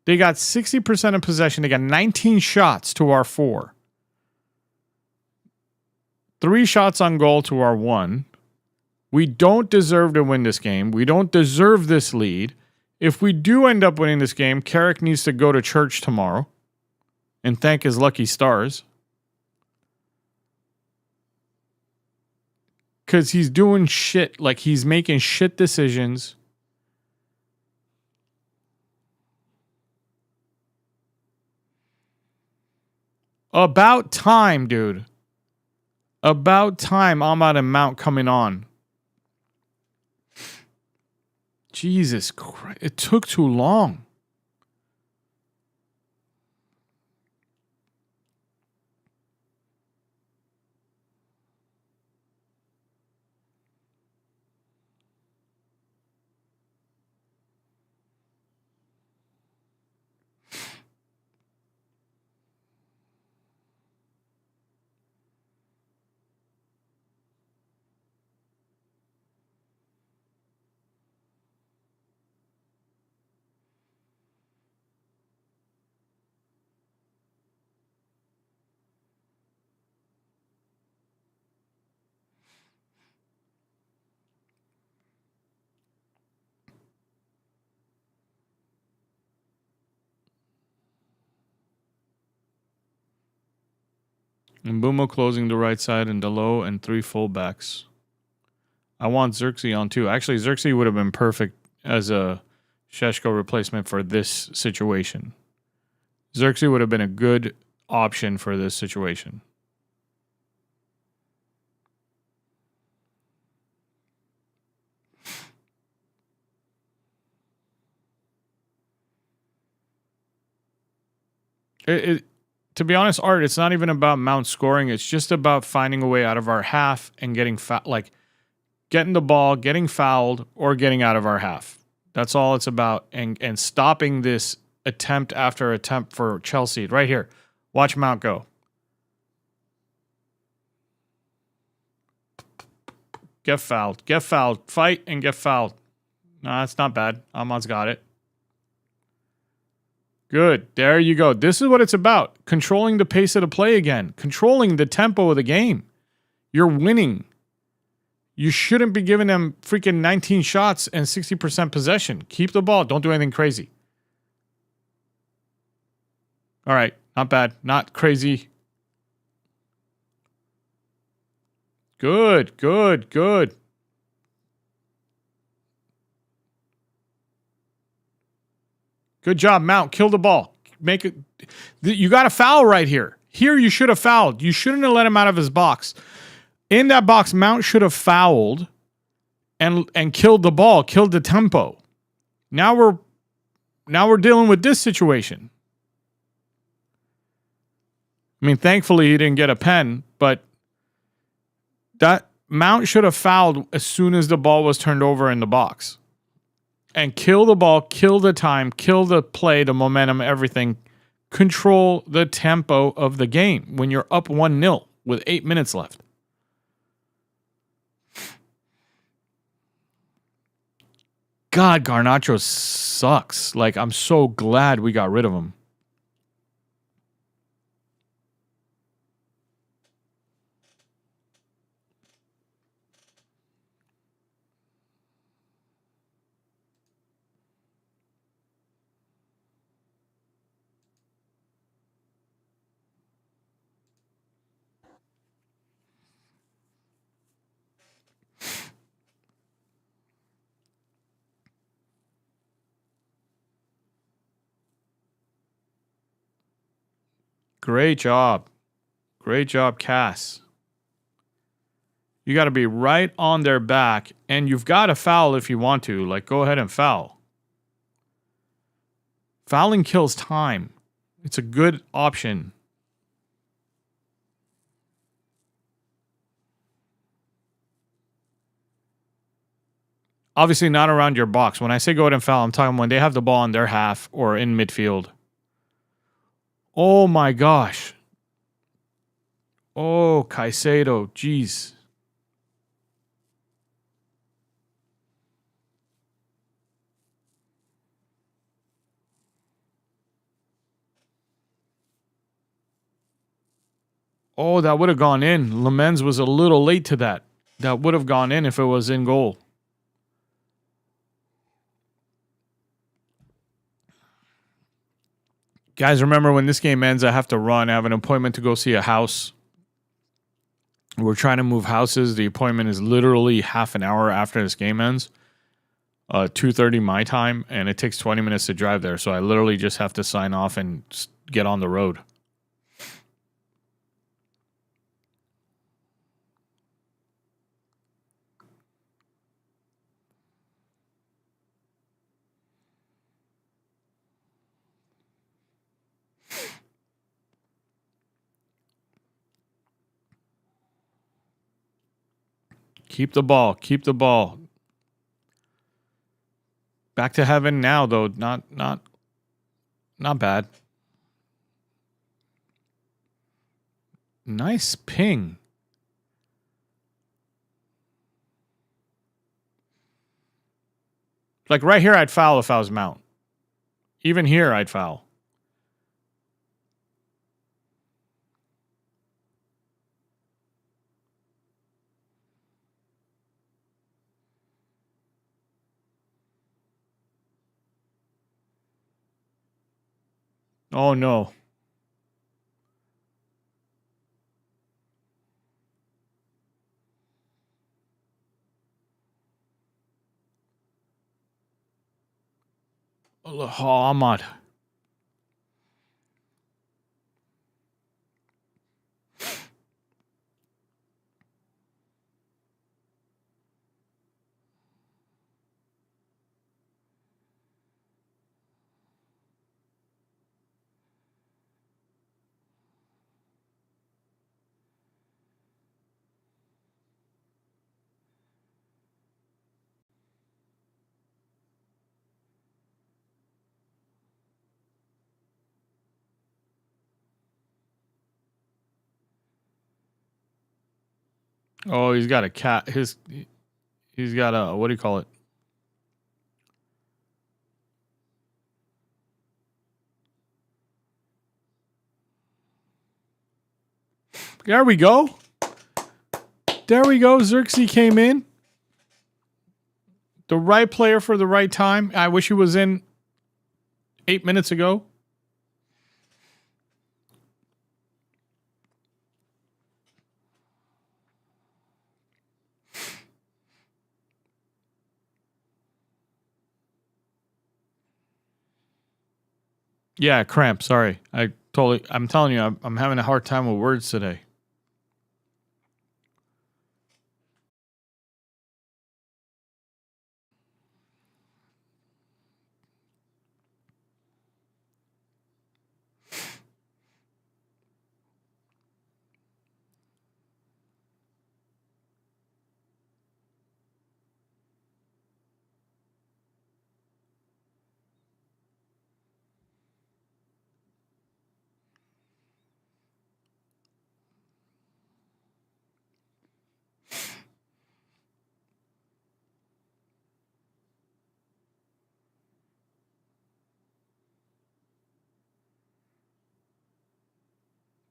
They got 60% of possession. They got 19 shots to our 4. 3 shots on goal to our 1. We don't deserve to win this game. We don't deserve this lead. If we do end up winning this game, Carrick needs to go to church tomorrow and thank his lucky stars. Because he's doing shit. Like, he's making shit decisions. About time, dude. About time Ahmad and Mount coming on. Jesus Christ. It took too long. And Mbumo closing the right side and Delo and 3 fullbacks. I want Xerxes on too. Actually, Xerxes would have been perfect as a Sheshko replacement for this situation. Xerxes would have been a good option for this situation. To be honest, Art, it's not even about Mount scoring. It's just about finding a way out of our half and getting getting the ball, getting fouled, or getting out of our half. That's all it's about. And stopping this attempt after attempt for Chelsea. Right here. Watch Mount go. Get fouled. Get fouled. Fight and get fouled. No, that's not bad. Ahmad's got it. Good. There you go. This is what it's about. Controlling the pace of the play again. Controlling the tempo of the game. You're winning. You shouldn't be giving them freaking 19 shots and 60% possession. Keep the ball. Don't do anything crazy. All right. Not bad. Not crazy. Good. Good. Good. Good job, Mount. Kill the ball. Make it. You got a foul right here. Here you should have fouled. You shouldn't have let him out of his box. In that box, Mount should have fouled and killed the ball, killed the tempo. Now we're dealing with this situation. I mean, thankfully he didn't get a pen, but that Mount should have fouled as soon as the ball was turned over in the box. And kill the ball, kill the time, kill the play, the momentum, everything. Control the tempo of the game when you're up 1-0 with 8 minutes left. God, Garnacho sucks. Like, I'm so glad we got rid of him. Great job. Great job, Cass. You got to be right on their back, and you've got to foul if you want to. Like, go ahead and foul. Fouling kills time. It's a good option. Obviously not around your box. When I say go ahead and foul, I'm talking when they have the ball in their half or in midfield. Oh my gosh. Oh, Caicedo. Jeez. Oh, that would have gone in. Lamens was a little late to that. That would have gone in if it was in goal. Guys, remember when this game ends, I have to run. I have an appointment to go see a house. We're trying to move houses. The appointment is literally half an hour after this game ends. 2:30 my time, and it takes 20 minutes to drive there. So I literally just have to sign off and get on the road. Keep the ball. Keep the ball. Back to heaven now, though. Not bad. Nice ping. Like right here, I'd foul if I was Mount. Even here, I'd foul. Oh, no. Oh, Ahmad. Oh, he's got a cat. He's got a, what do you call it? There we go. There we go. Xerxes came in. The right player for the right time. I wish he was in 8 minutes ago. Yeah, cramp. Sorry. I'm telling you, I'm having a hard time with words today.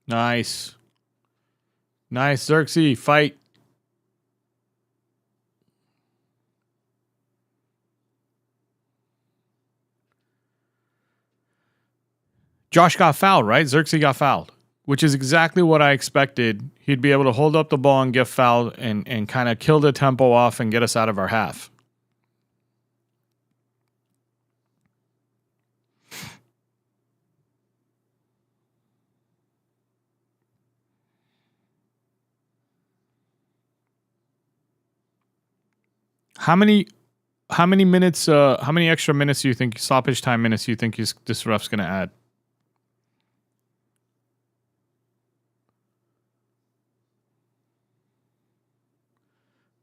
Nice. Nice, Xerxes. Fight. Josh got fouled, right? Xerxes got fouled, which is exactly what I expected. He'd be able to hold up the ball and get fouled and kind of kill the tempo off and get us out of our half. How many minutes, how many extra minutes do you think, stoppage time minutes, do you think this ref's going to add?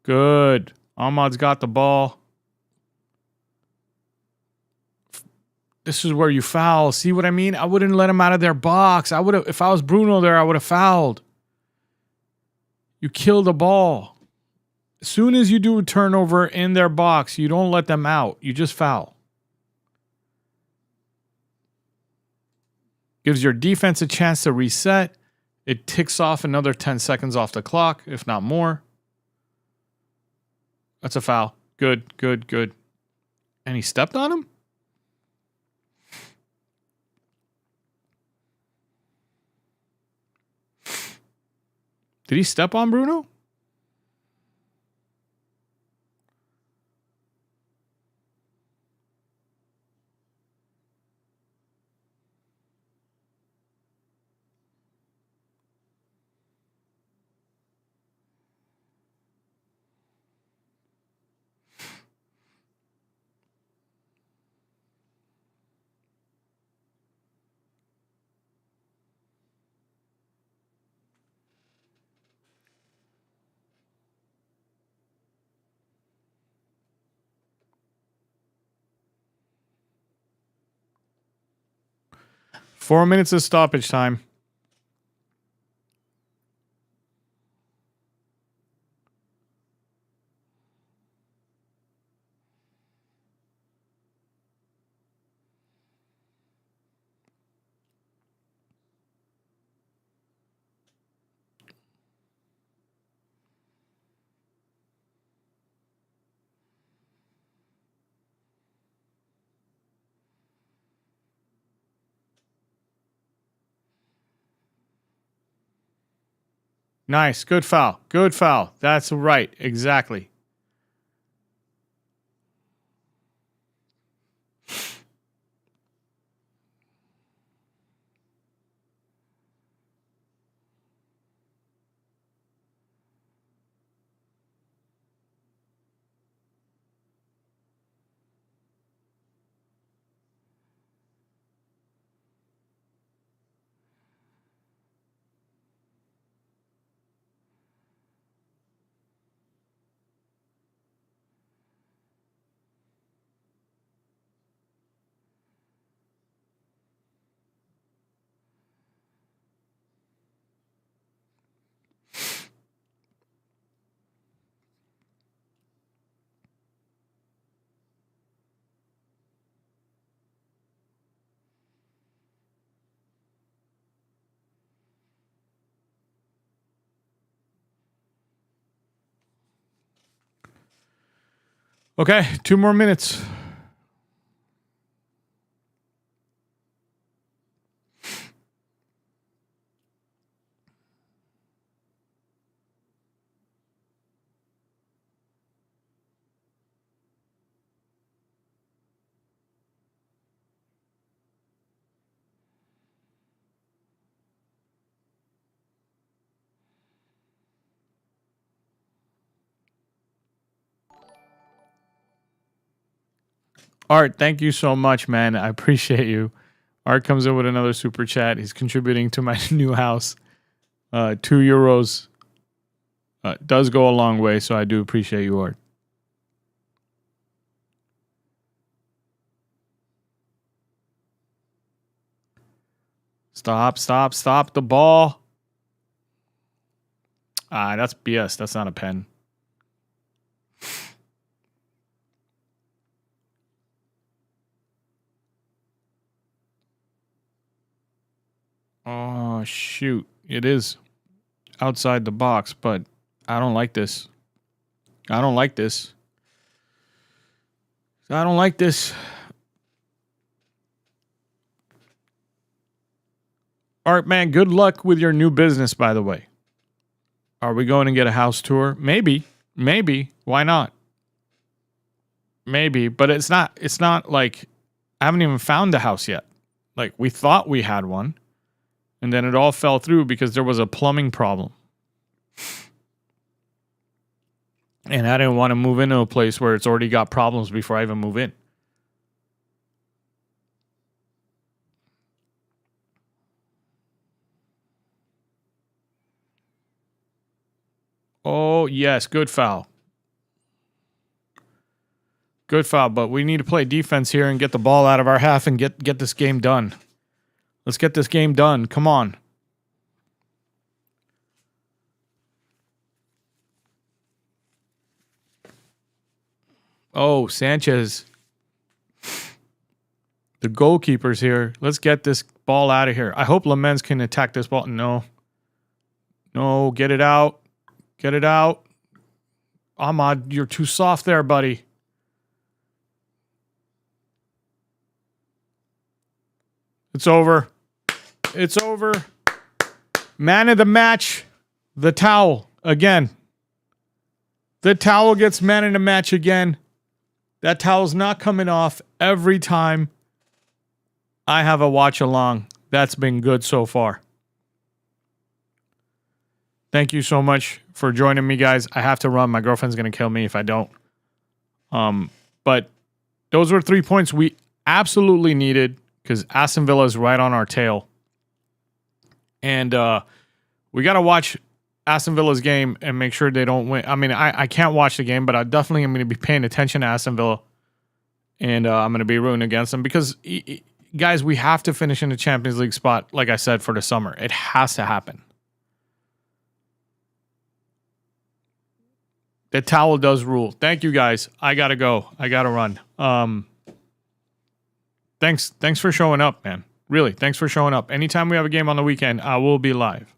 Good. Ahmad's got the ball. This is where you foul. See what I mean? I wouldn't let him out of their box. I would have, if I was Bruno there, I would have fouled. You kill the ball. As soon as you do a turnover in their box, you don't let them out. You just foul. Gives your defense a chance to reset. It ticks off another 10 seconds off the clock, if not more. That's a foul. Good, good, good. And he stepped on him? Did he step on Bruno? Four minutes of stoppage time. Nice. Good foul. Good foul. That's right. Exactly. Okay, 2 more minutes. Art, thank you so much, man. I appreciate you. Art comes in with another super chat. He's contributing to my new house. €2 does go a long way, so I do appreciate you, Art. Stop the ball. That's BS. That's not a pen. Oh, shoot. It is outside the box, but I don't like this. I don't like this. I don't like this. Art, man, good luck with your new business, by the way. Are we going to get a house tour? Maybe. Why not? Maybe, but it's not like I haven't even found a house yet. Like, we thought we had one, and then it all fell through because there was a plumbing problem. And I didn't want to move into a place where it's already got problems before I even move in. Oh, yes, good foul. Good foul, but we need to play defense here and get the ball out of our half and get this game done. Let's get this game done. Come on. Oh, Sanchez. The goalkeeper's here. Let's get this ball out of here. I hope Lamens can attack this ball. No. No, get it out. Get it out. Ahmad, you're too soft there, buddy. It's over. It's over. Man of the match. The towel. Again. The towel gets man of the match again. That towel's not coming off every time I have a watch along. That's been good so far. Thank you so much for joining me, guys. I have to run. My girlfriend's going to kill me if I don't. But those were 3 points we absolutely needed because Aston Villa is right on our tail. And we got to watch Aston Villa's game and make sure they don't win. I mean, I can't watch the game, but I definitely am going to be paying attention to Aston Villa. And I'm going to be rooting against them because, guys, we have to finish in the Champions League spot, like I said, for the summer. It has to happen. The towel does rule. Thank you, guys. I got to go. I got to run. Thanks for showing up, man. Really, thanks for showing up. Anytime we have a game on the weekend, I will be live.